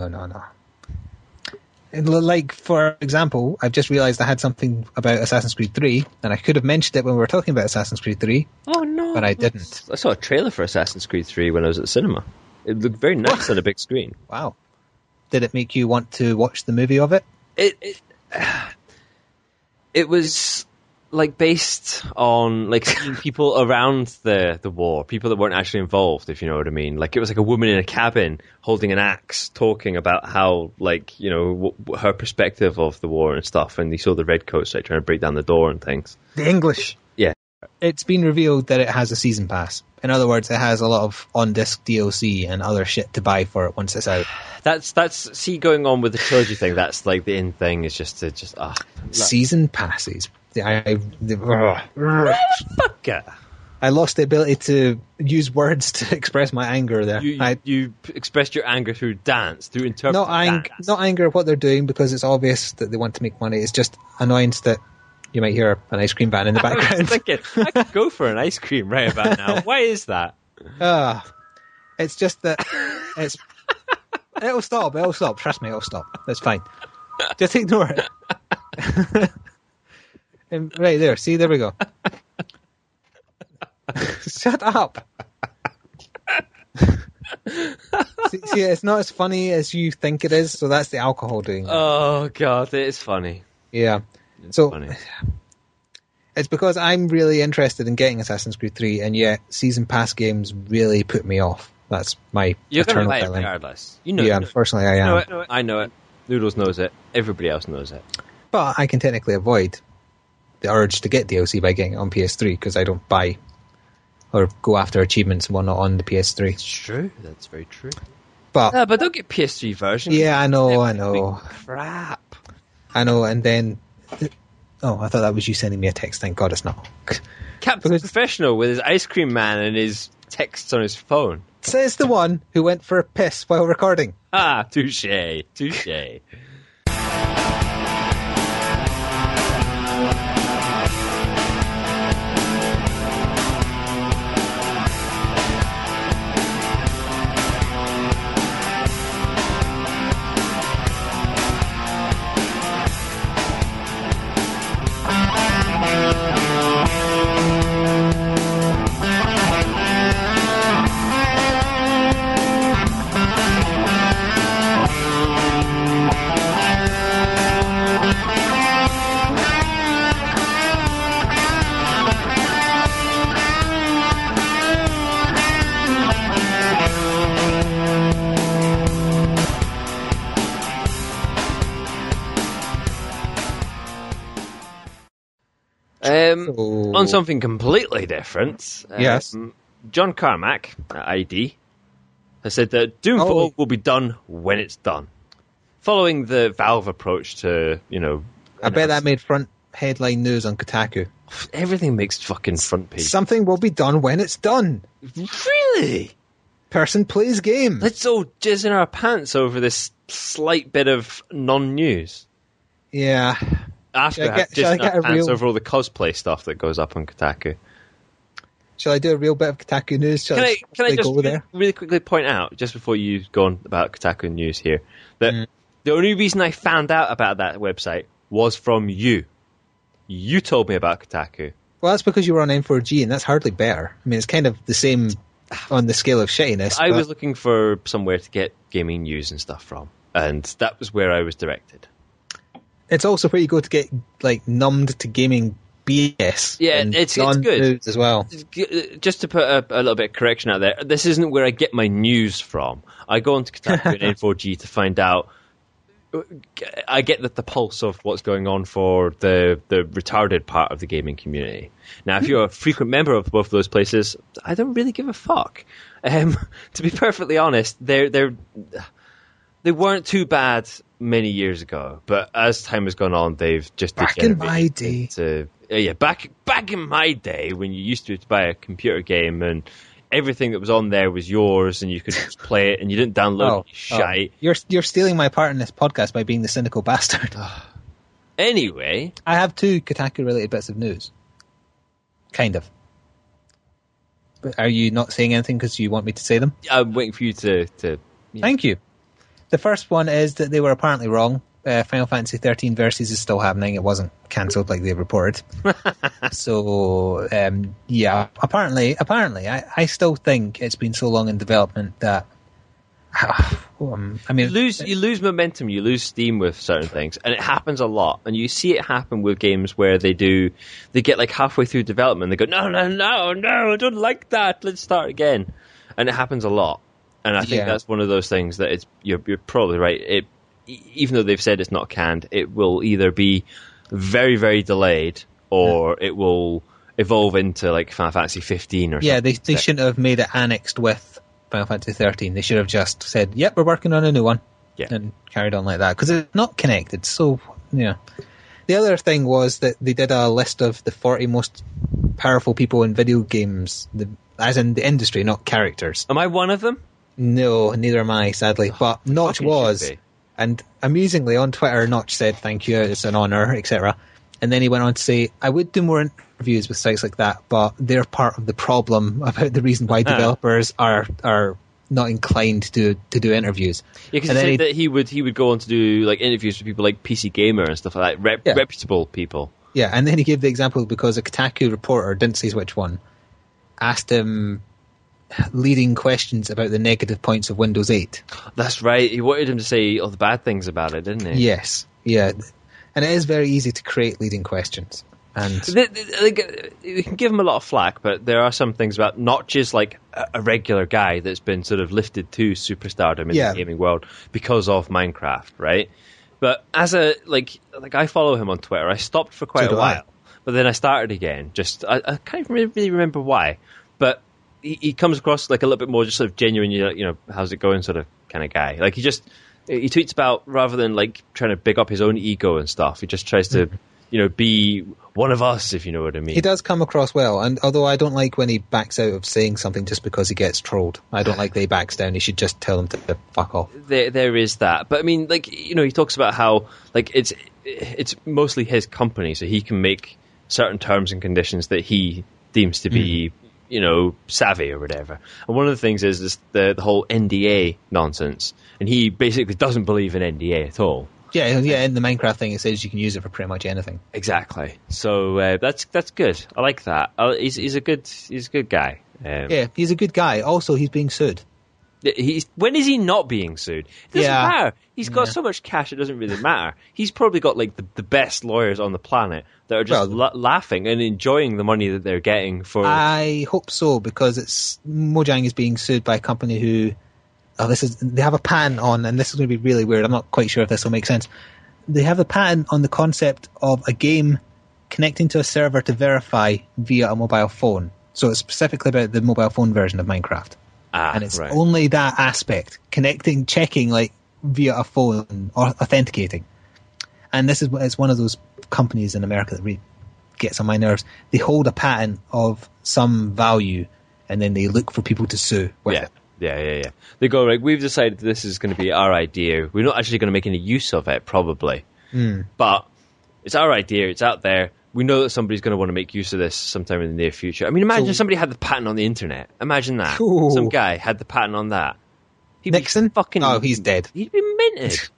Like, for example, I've just realised I had something about Assassin's Creed 3, and I could have mentioned it when we were talking about Assassin's Creed 3. Oh, no. But I didn't. I saw a trailer for Assassin's Creed 3 when I was at the cinema. It looked very nice on a big screen. Wow. Did it make you want to watch the movie of it? It was like based on like seeing people around the war, people that weren't actually involved, if you know what I mean. Like it was like a woman in a cabin holding an axe, talking about how, like, you know, her perspective of the war and stuff. And you saw the redcoats like trying to break down the door and things. The English. Yeah. It's been revealed that it has a season pass. In other words, it has a lot of on-disc DLC and other shit to buy for it once it's out. That's see, going on with the trilogy thing, that's like the in thing is just season passes. Motherfucker. I lost the ability to use words to express my anger there. You expressed your anger through dance, through interpreting not anger at what they're doing, because it's obvious that they want to make money. It's just annoyance that you might hear an ice cream van in the background. I was thinking, I could go for an ice cream right about now. Why is that? It's just that it'll stop. Trust me, it'll stop. That's fine. Just ignore it. And right there. See, there we go. Shut up. see, it's not as funny as you think it is, so that's the alcohol doing that. Oh, God, it is funny. Yeah. It's funny. It's because I'm really interested in getting Assassin's Creed 3, and yet season pass games really put me off. That's my You're going to eternal buy it feeling. regardless. You know. Yeah, unfortunately I am. I know it. Noodles knows it. Everybody else knows it. But I can technically avoid the urge to get DLC by getting it on PS3, because I don't buy or go after achievements and whatnot on the PS3. It's true. That's very true. But don't get PS3 version. Yeah, I know. Crap. I know, and then... Oh, I thought that was you sending me a text. Thank God it's not. Captain Professional with his ice cream man and his texts on his phone. Says the one who went for a piss while recording. Ah, touche. On something completely different. Yes. John Carmack at ID has said that Doomfall will be done when it's done. Following the Valve approach to, I bet that made front headline news on Kotaku. Everything makes fucking front page. Something will be done when it's done. Really? Person plays game. Let's all jizz in our pants over this slight bit of non-news. Yeah. After I get over all the cosplay stuff that goes up on Kotaku. Shall I do a real bit of Kotaku news? Can I just really quickly point out, just before you go on about Kotaku news here, that the only reason I found out about that website was from you. You told me about Kotaku. Well, that's because you were on N4G, and that's hardly better. I mean, it's kind of the same on the scale of shittiness. I was looking for somewhere to get gaming news and stuff from, and that was where I was directed. It's also where you go to get numbed to gaming BS. Yeah, it's good as well. Just to put a little bit of correction out there, this isn't where I get my news from. I go onto Kotaku and N4G to find out I get that the pulse of what's going on for the retarded part of the gaming community. Now, if you're a frequent member of both of those places, I don't really give a fuck. To be perfectly honest, they weren't too bad many years ago, but as time has gone on, they've just back in my day. Back in my day, when you used to buy a computer game and everything that was on there was yours, and you could just play it, and you didn't download shite. You're stealing my part in this podcast by being the cynical bastard. Anyway, I have 2 Kotaku-related bits of news. Kind of. But are you not saying anything because you want me to say them? I'm waiting for you to Thank you. The first one is that they were apparently wrong. Final Fantasy 13 Versus is still happening. It wasn't cancelled like they reported. So, apparently, I still think it's been so long in development that you lose momentum, you lose steam with certain things, and it happens a lot. And you see it happen with games where they get like halfway through development, they go, no, I don't like that. Let's start again, and it happens a lot. And I think that's one of those things that you're probably right. Even though they've said it's not canned, it will either be very, very delayed, or it will evolve into like Final Fantasy 15 or something. Yeah, they shouldn't have made it annexed with Final Fantasy 13. They should have just said, yep, we're working on a new one, and carried on like that, because it's not connected. So, yeah. The other thing was that they did a list of the 40 most powerful people in video games, as in the industry, not characters. Am I one of them? No, neither am I, sadly. But Notch was. And amusingly, on Twitter, Notch said, thank you, it's an honour, etc. And then he went on to say, I would do more interviews with sites like that, but they're part of the problem about the reason why developers are not inclined to do interviews. Yeah, because he said that he would go on to do like interviews with people like PC Gamer and stuff like that, reputable people. Yeah, and then he gave the example because a Kotaku reporter, didn't say which one, asked him leading questions about the negative points of Windows 8. That's right. He wanted him to say all the bad things about it, didn't he? Yes. Yeah. And it is very easy to create leading questions. And we can give him a lot of flack, but there are some things about not just like a regular guy that's been sort of lifted to superstardom in the gaming world because of Minecraft, right? But as like I follow him on Twitter. I stopped for quite a while, but then I started again. I can't really remember why, but he comes across like a little bit more just sort of genuine, how's it going sort of kind of guy. Like he tweets about, rather than like trying to big up his own ego and stuff, he just tries to, be one of us, if you know what I mean. He does come across well, and although I don't like when he backs out of saying something just because he gets trolled. I don't like that he backs down. He should just tell them to fuck off. There is that. But I mean, like, he talks about how like it's mostly his company, so he can make certain terms and conditions that he deems to be savvy or whatever. And one of the things is this, the whole NDA nonsense. And he basically doesn't believe in NDA at all. Yeah, in the Minecraft thing it says you can use it for pretty much anything. Exactly. So that's good. I like that. He's a good guy. Yeah, he's a good guy. Also, he's being sued. When is he not being sued? It doesn't matter. He's got so much cash, it doesn't really matter. He's probably got like the best lawyers on the planet that are just laughing and enjoying the money that they're getting for. I hope so, because Mojang is being sued by a company who, they have a patent on, and this is going to be really weird. I'm not quite sure if this will make sense. They have a patent on the concept of a game connecting to a server to verify via a mobile phone. So it's specifically about the mobile phone version of Minecraft. And it's only that aspect, connecting, checking like via a phone, or authenticating. And it's one of those companies in America that really gets on my nerves. They hold a patent of some value, and then they look for people to sue with it. Yeah. They go, like, we've decided this is going to be our idea. We're not actually going to make any use of it, probably. But it's our idea. It's out there. We know that somebody's going to want to make use of this sometime in the near future. I mean, imagine somebody had the patent on the internet. Imagine that. Ooh. Some guy had the patent on that. Nixon? Oh, he's dead. He'd be minted.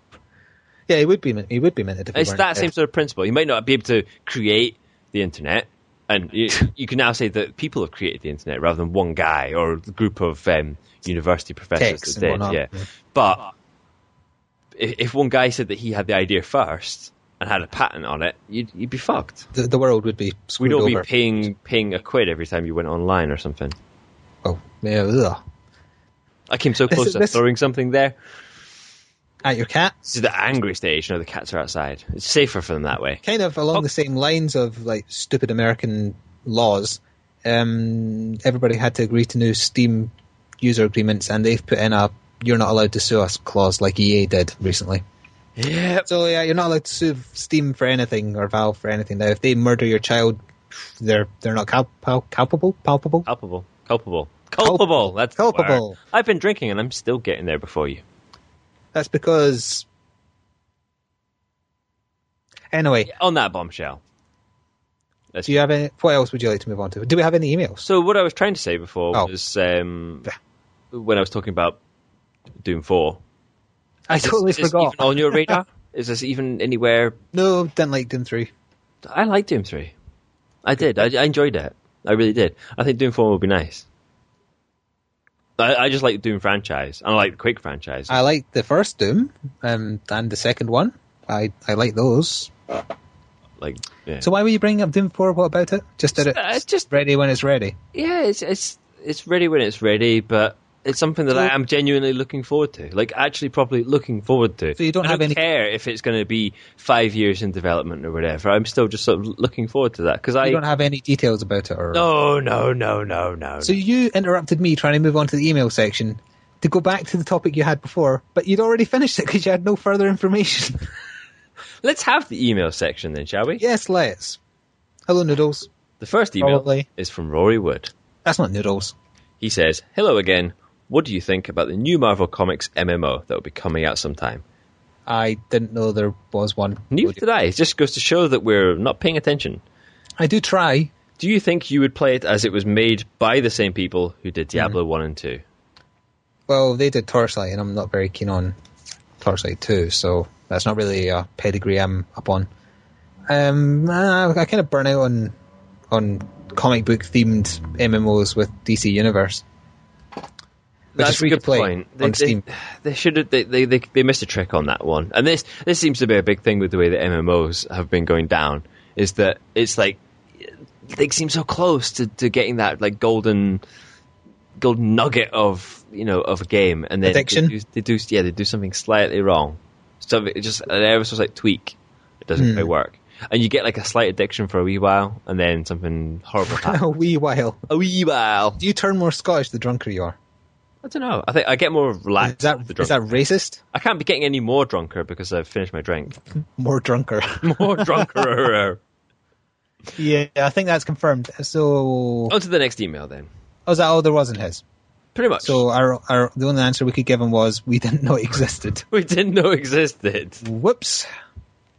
Yeah, he would be minted. It's that same sort of principle. You might not be able to create the internet, and you can now say that people have created the internet rather than one guy or a group of university professors that did. Yeah. But if one guy said that he had the idea first and had a patent on it, you'd be fucked. The world would be screwed over. We'd all be paying a quid every time you went online or something. Oh, yeah. Ugh. I came so close to throwing something there. At your cat? This is the angry stage. The cats are outside. It's safer for them that way. Kind of along the same lines of like stupid American laws. Everybody had to agree to new Steam user agreements, and they've put in a "you're not allowed to sue us" clause, like EA did recently. Yeah. So yeah, you're not allowed to sue Steam for anything or Valve for anything. Now, if they murder your child, they're not culpable. Culpable. That's culpable. I've been drinking, and I'm still getting there before you. That's because. Anyway, on that bombshell. Do you have any? What else would you like to move on to? Do we have any emails? So what I was trying to say before was when I was talking about Doom 4. I totally forgot. Even on your radar? Is this even anywhere? No, didn't like Doom 3. I liked Doom 3. I did. I enjoyed it. I really did. I think Doom 4 would be nice. I just like the Doom franchise. I like the Quake franchise. I like the first Doom and the second one. I like those. Yeah. So why were you bringing up Doom 4? What about it? It's just ready when it's ready. Yeah, it's ready when it's ready, but it's something that I am genuinely looking forward to. Like, actually properly looking forward to. So you don't care if it's going to be 5 years in development or whatever. I'm still just sort of looking forward to that. You don't have any details about it? Or... No. So you interrupted me trying to move on to the email section to go back to the topic you had before, but you'd already finished it because you had no further information. Let's have the email section then, shall we? Yes, let's. Hello, Noodles. The first email is from Rory Wood. That's not Noodles. He says, "Hello again. What do you think about the new Marvel Comics MMO that will be coming out sometime?" I didn't know there was one. Neither did I. It just goes to show that we're not paying attention. I do try. Do you think you would play it as it was made by the same people who did Diablo 1 and 2? Well, they did Torchlight, and I'm not very keen on Torchlight 2, so that's not really a pedigree I'm up on. I kind of burn out on comic book themed MMOs with DC Universe. That's a good point. On Steam. They should have. They missed a trick on that one. And this seems to be a big thing with the way that MMOs have been going down. Is that it's like they seem so close to getting that like golden nugget of a game, and then addiction. They do something slightly wrong. So just an ever so slight tweak. It doesn't quite work. And you get like a slight addiction for a wee while, and then something horrible happens. A wee while. Do you turn more Scottish the drunker you are? I don't know. I think I get more relaxed. Is that racist? I can't be getting any more drunker because I've finished my drink. More drunker. More drunker. Yeah, I think that's confirmed. So on to the next email then. Oh, is that all there was in his? Pretty much. So the only answer we could give him was we didn't know it existed. We didn't know it existed. Whoops.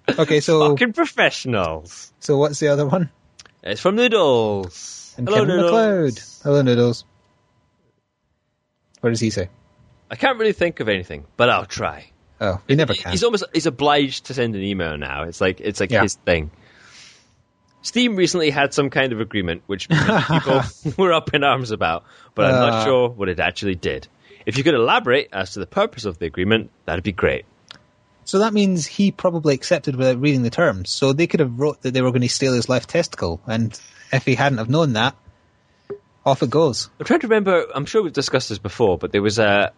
Okay, so fucking professionals. So what's the other one? It's from Noodles. And Hello, Kevin Noodles. McLeod. Hello, Noodles. What does he say? I can't really think of anything, but I'll try. Oh, he never can. He's obliged to send an email now. It's like his thing. Steam recently had some kind of agreement which people were up in arms about, but I'm not sure what it actually did. If you could elaborate as to the purpose of the agreement, that'd be great. So that means he probably accepted without reading the terms. So they could have wrote that they were going to steal his left testicle, and if he hadn't have known that, off it goes. I'm trying to remember. I'm sure we've discussed this before, but there was a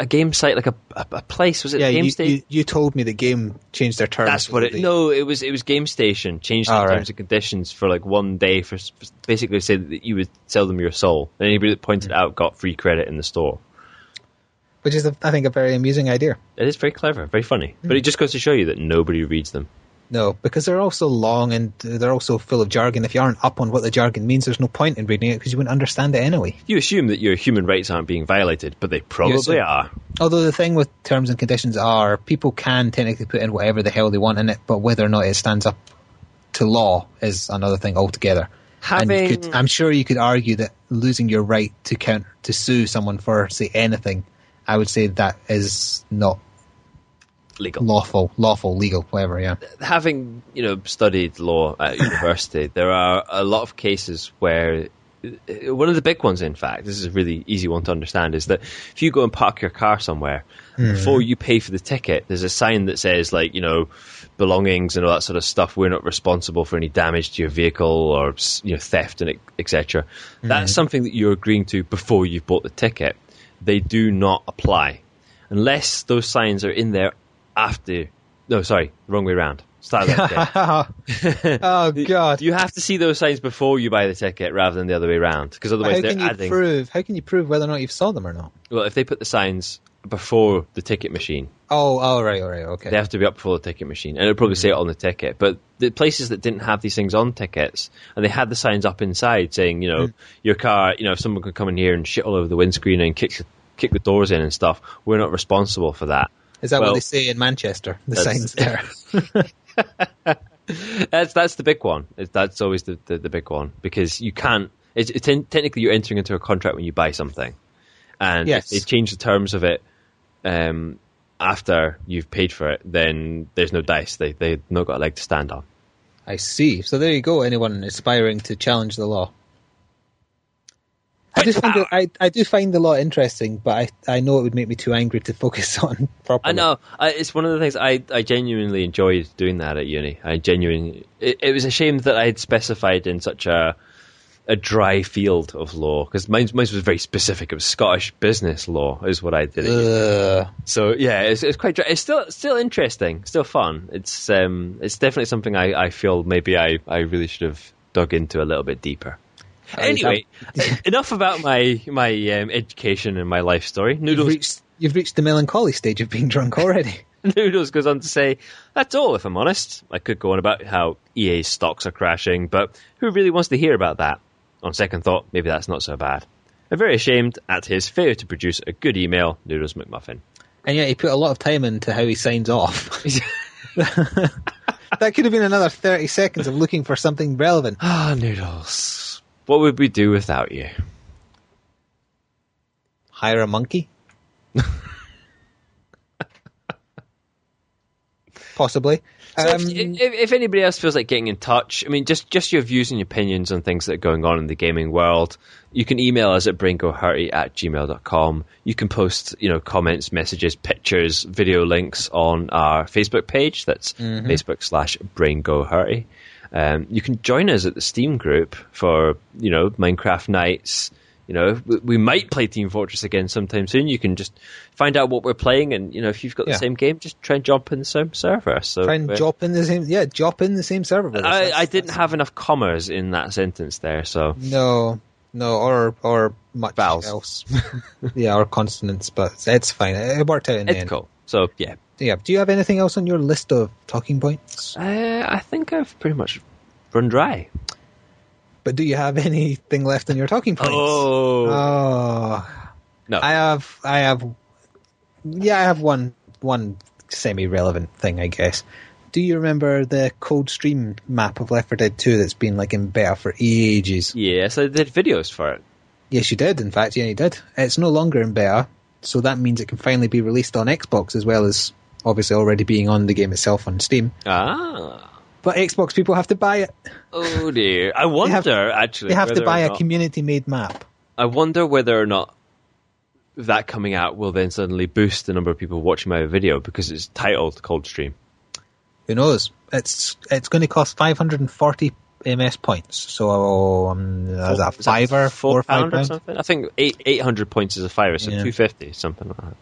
game site, like a place? Was it Game Station? You told me the game changed their terms. That's what it. No, it was Game Station changed the terms and conditions for like 1 day for basically say that you would sell them your soul, and anybody that pointed it out got free credit in the store. Which is, I think, a very amusing idea. It is very clever, very funny, but it just goes to show you that nobody reads them. No, because they're also long and they're also full of jargon. If you aren't up on what the jargon means, there's no point in reading it because you wouldn't understand it anyway. You assume that your human rights aren't being violated, but they probably are. Although the thing with terms and conditions are people can technically put in whatever the hell they want in it, but whether or not it stands up to law is another thing altogether. I'm sure you could argue that losing your right to sue someone for, say, anything, I would say that is not legal, lawful, legal, whatever. Yeah. Having studied law at university, there are a lot of cases where one of the big ones, in fact, this is a really easy one to understand, is that if you go and park your car somewhere, before you pay for the ticket, there's a sign that says belongings and all that sort of stuff. We're not responsible for any damage to your vehicle or theft and etc. That's something that you're agreeing to before you've bought the ticket. They do not apply. unless those signs are in there after. No, sorry, wrong way around. Start that again. Oh God! You have to see those signs before you buy the ticket, rather than the other way around, because otherwise How they're can you adding. prove? How can you prove whether or not you saw them or not? Well, if they put the signs before the ticket machine, Oh, right, okay. they have to be up before the ticket machine, and it'll probably say it on the ticket. But the places that didn't have these things on tickets, and they had the signs up inside saying, your car, if someone could come in here and shit all over the windscreen and kick the doors in and stuff, we're not responsible for that. Is that what they say in Manchester? The signs there. That's the big one. That's always the big one, because you can't. Technically, you're entering into a contract when you buy something, and if they change the terms of it after you've paid for it, then there's no dice. They've not got a leg to stand on. I see. So there you go. Anyone aspiring to challenge the law. I do find the law interesting, but I know it would make me too angry to focus on properly. I know. It's one of the things I genuinely enjoyed doing that at uni. It was a shame that I had specified in such a dry field of law, because mine was very specific. It was Scottish business law is what I did. So yeah, it's quite dry. It's still interesting, still fun. It's definitely something I feel maybe I really should have dug into a little bit deeper. Anyway, enough about my education and my life story. Noodles, you've reached the melancholy stage of being drunk already. Noodles goes on to say, that's all, if I'm honest. I could go on about how EA's stocks are crashing, but who really wants to hear about that? On second thought, maybe that's not so bad. I'm very ashamed at his failure to produce a good email, Noodles McMuffin. And yet he put a lot of time into how he signs off. That could have been another 30 seconds of looking for something relevant. Noodles. What would we do without you? Hire a monkey? Possibly. So if anybody else feels like getting in touch, I mean, just your views and opinions on things that are going on in the gaming world, you can email us at braingohurty@gmail.com. You can post, comments, messages, pictures, video links on our Facebook page. That's Facebook.com/braingohurty. You can join us at the Steam group for, Minecraft nights. We might play Team Fortress again sometime soon. You can just find out what we're playing, and if you've got the same game, just try and jump in the same server. So drop in the same server with us. I didn't have enough commas in that sentence there, so no, or much else. Or consonants, but it's fine. It worked out in the end. It's cool. So yeah. Do you have anything else on your list of talking points? I think I've pretty much run dry. But do you have anything left on your talking points? Oh. No. I have one semi-relevant thing, I guess. Do you remember the Cold Stream map of Left 4 Dead 2 that's been in beta for ages? Yes, I did videos for it. Yes, you did. In fact, you did. It's no longer in beta, so that means it can finally be released on Xbox, as well as obviously already being on the game itself on Steam. But Xbox people have to buy it. Oh dear. I wonder, they have to buy a community-made map. I wonder whether or not that coming out will then suddenly boost the number of people watching my video, because it's titled Cold Stream. Who knows? It's going to cost 540 MS points. So is that a fiver? £4 or £5 or something? I think 800 points is a fiver, so 250, something like that.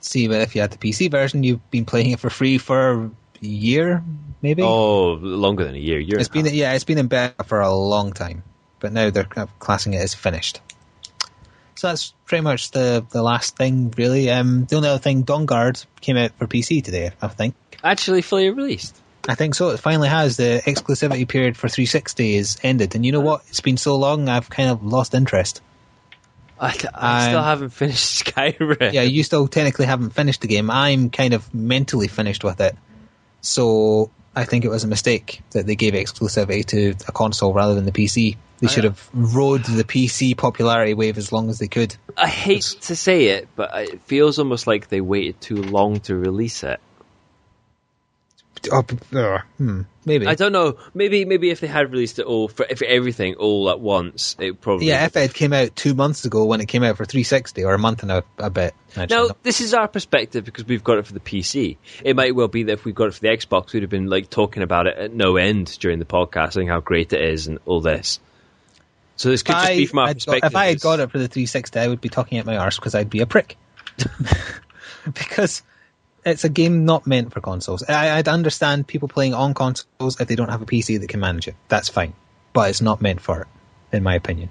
See, but if you had the PC version, you've been playing it for free for a year, maybe? Oh, longer than a year. It's been in beta for a long time, but now they're classing it as finished. So that's pretty much the last thing, really. The only other thing, Dawnguard came out for PC today, I think. Actually fully released? I think so. It finally has. The exclusivity period for 360 is ended. And you know what? It's been so long, I've kind of lost interest. I still haven't finished Skyrim. Yeah, you still technically haven't finished the game. I'm kind of mentally finished with it. So I think it was a mistake that they gave exclusivity to a console rather than the PC. They should have rode the PC popularity wave as long as they could. I hate to say it, but it feels almost like they waited too long to release it. Maybe. I don't know. Maybe if they had released it all for everything all at once, it probably. Yeah, if it came out 2 months ago when it came out for 360, or a month and a bit. Now, this is our perspective because we've got it for the PC. It might well be that if we got it for the Xbox, we'd have been talking about it at no end during the podcast, saying how great it is and all this. So this could just be from our perspective. If I had got it for the 360, I would be talking at my arse because I'd be a prick. because it's a game not meant for consoles. I'd understand people playing on consoles if they don't have a PC that can manage it. That's fine. But it's not meant for it, in my opinion.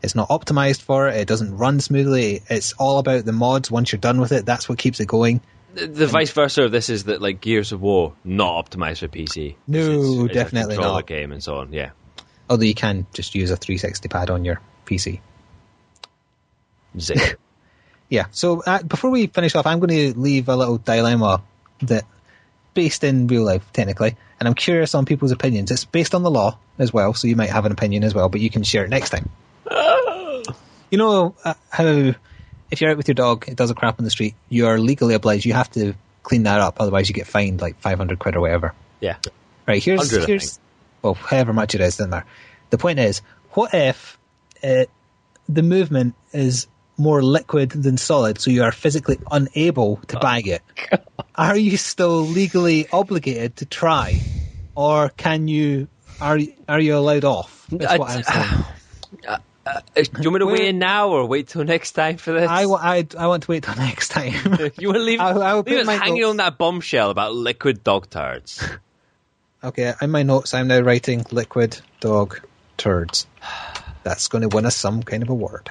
It's not optimized for it. It doesn't run smoothly. It's all about the mods. Once you're done with it, that's what keeps it going. The vice versa of this is that, like, Gears of War, not optimized for PC. No, it's definitely a controller not. game and so on, yeah. Although you can just use a 360 pad on your PC. Zing. Yeah, so before we finish off, I'm going to leave a little dilemma that based in real life, technically, and I'm curious on people's opinions. It's based on the law as well, so you might have an opinion as well, but you can share it next time. You know how if you're out with your dog, it does a crap in the street, you are legally obliged, you have to clean that up, otherwise you get fined like 500 quid or whatever. Yeah. Right, here's well, however much it is, doesn't matter. The point is, what if the movement is more liquid than solid, so you are physically unable to bag it? Are you still legally obligated to try, or can you? Are you allowed off? That's what I'm saying. Do you want me to weigh in now or wait till next time for this? I want to wait till next time. You want to leave, I'll leave us hanging notes on that bombshell about liquid dog turds? Okay, in my notes, I'm now writing liquid dog turds. That's going to win us some kind of award.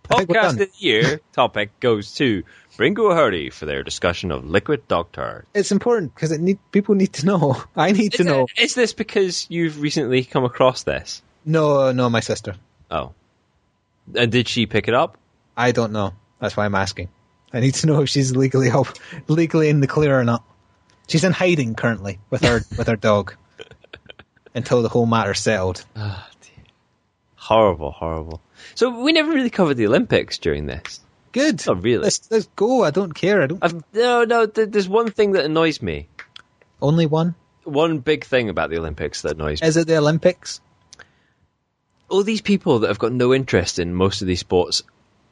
Podcast of the year topic goes to braingohurty for their discussion of liquid dog turds. It's important because people need to know. I need to know. Is this because you've recently come across this? No, my sister. Oh. And did she pick it up? I don't know. That's why I'm asking. I need to know if she's legally in the clear or not. She's in hiding currently with her dog until the whole matter's settled. Oh, dear. Horrible. So we never really covered the Olympics during this. Good. Oh, really? Let's go. I don't care. No. There's one thing that annoys me. Only one? One big thing about the Olympics that annoys me. Is it the Olympics? All these people that have got no interest in most of these sports,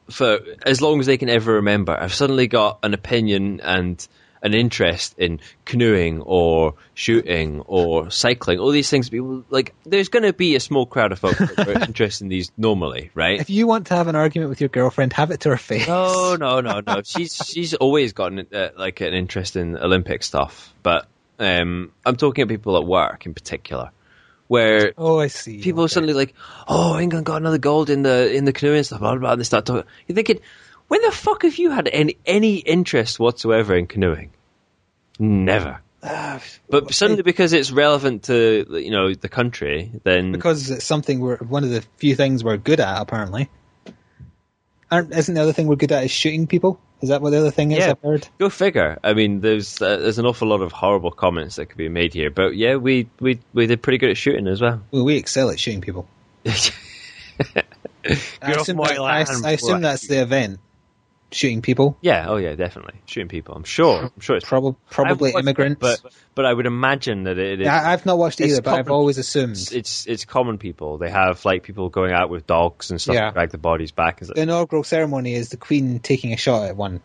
for as long as they can ever remember, have suddenly got an opinion and an interest in canoeing or shooting or cycling. All these things, people like. There's going to be a small crowd of folks that are interested in these normally, right? If you want to have an argument with your girlfriend, have it to her face. No. She's always got an interest in Olympic stuff, but I'm talking about people at work in particular. Where I see. People are suddenly like, oh, England got another gold in the canoeing stuff, blah, blah, blah, and they start talking. You're thinking, when the fuck have you had any interest whatsoever in canoeing? Never. But suddenly because it's relevant to, the country, then... Because it's something one of the few things we're good at, apparently. Isn't the other thing we're good at is shooting people? Is that what the other thing is? Yeah, I've heard? Go figure. I mean, there's an awful lot of horrible comments that could be made here, but yeah, we did pretty good at shooting as well. Well, we excel at shooting people. I assume that's the event. Shooting people. Yeah. Oh, yeah. Definitely shooting people. I'm sure it's probably immigrants. But I would imagine that it is. I've not watched it either, but I've always assumed it's common people. They have like people going out with dogs and stuff to drag the bodies back. The inaugural ceremony is the Queen taking a shot at one.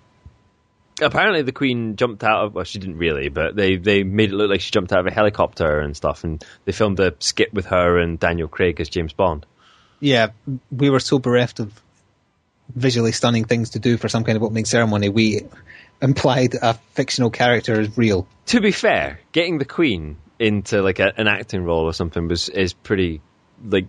Apparently, the Queen jumped out of. Well, she didn't really, but they made it look like she jumped out of a helicopter and stuff, and they filmed a skit with her and Daniel Craig as James Bond. Yeah, we were so bereft of visually stunning things to do for some kind of opening ceremony, we implied a fictional character is real. To be fair, getting the Queen into like an acting role or something is pretty like.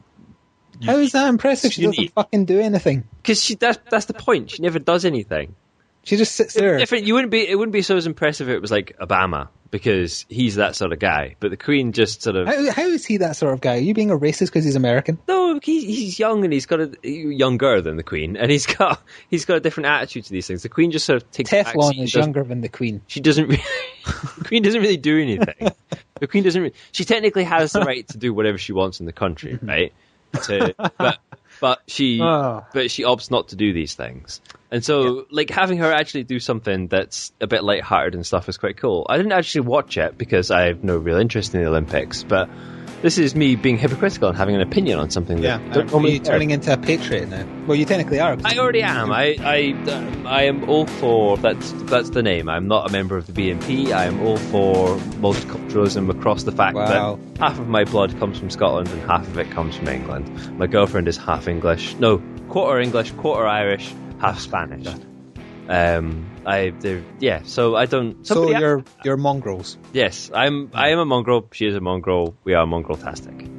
How is that impressive? She doesn't fucking do anything. Because that's the point. She never does anything. She just sits there. It wouldn't be so as impressive if it was like Obama, because he's that sort of guy. But the Queen just sort of... How is he that sort of guy? Are you being a racist because he's American? No, he's young and he's got younger than the Queen, and he's got a different attitude to these things. The Queen just sort of takes... Teflon is younger than the Queen. She doesn't really... The Queen doesn't really do anything. The Queen doesn't really... She technically has the right to do whatever she wants in the country, right? But she opts not to do these things. And so, like, having her actually do something that's a bit lighthearted and stuff is quite cool. I didn't actually watch it because I have no real interest in the Olympics, but this is me being hypocritical and having an opinion on something that... Are you turning into a patriot now? Well, you technically are. I already am. I am all for... That's the name. I'm not a member of the BNP. I am all for multiculturalism across the fact that half of my blood comes from Scotland and half of it comes from England. My girlfriend is half English. No, quarter English, quarter Irish, half Spanish. So I don't. So you're mongrels. Yes, I am a mongrel. She is a mongrel. We are mongrel-tastic.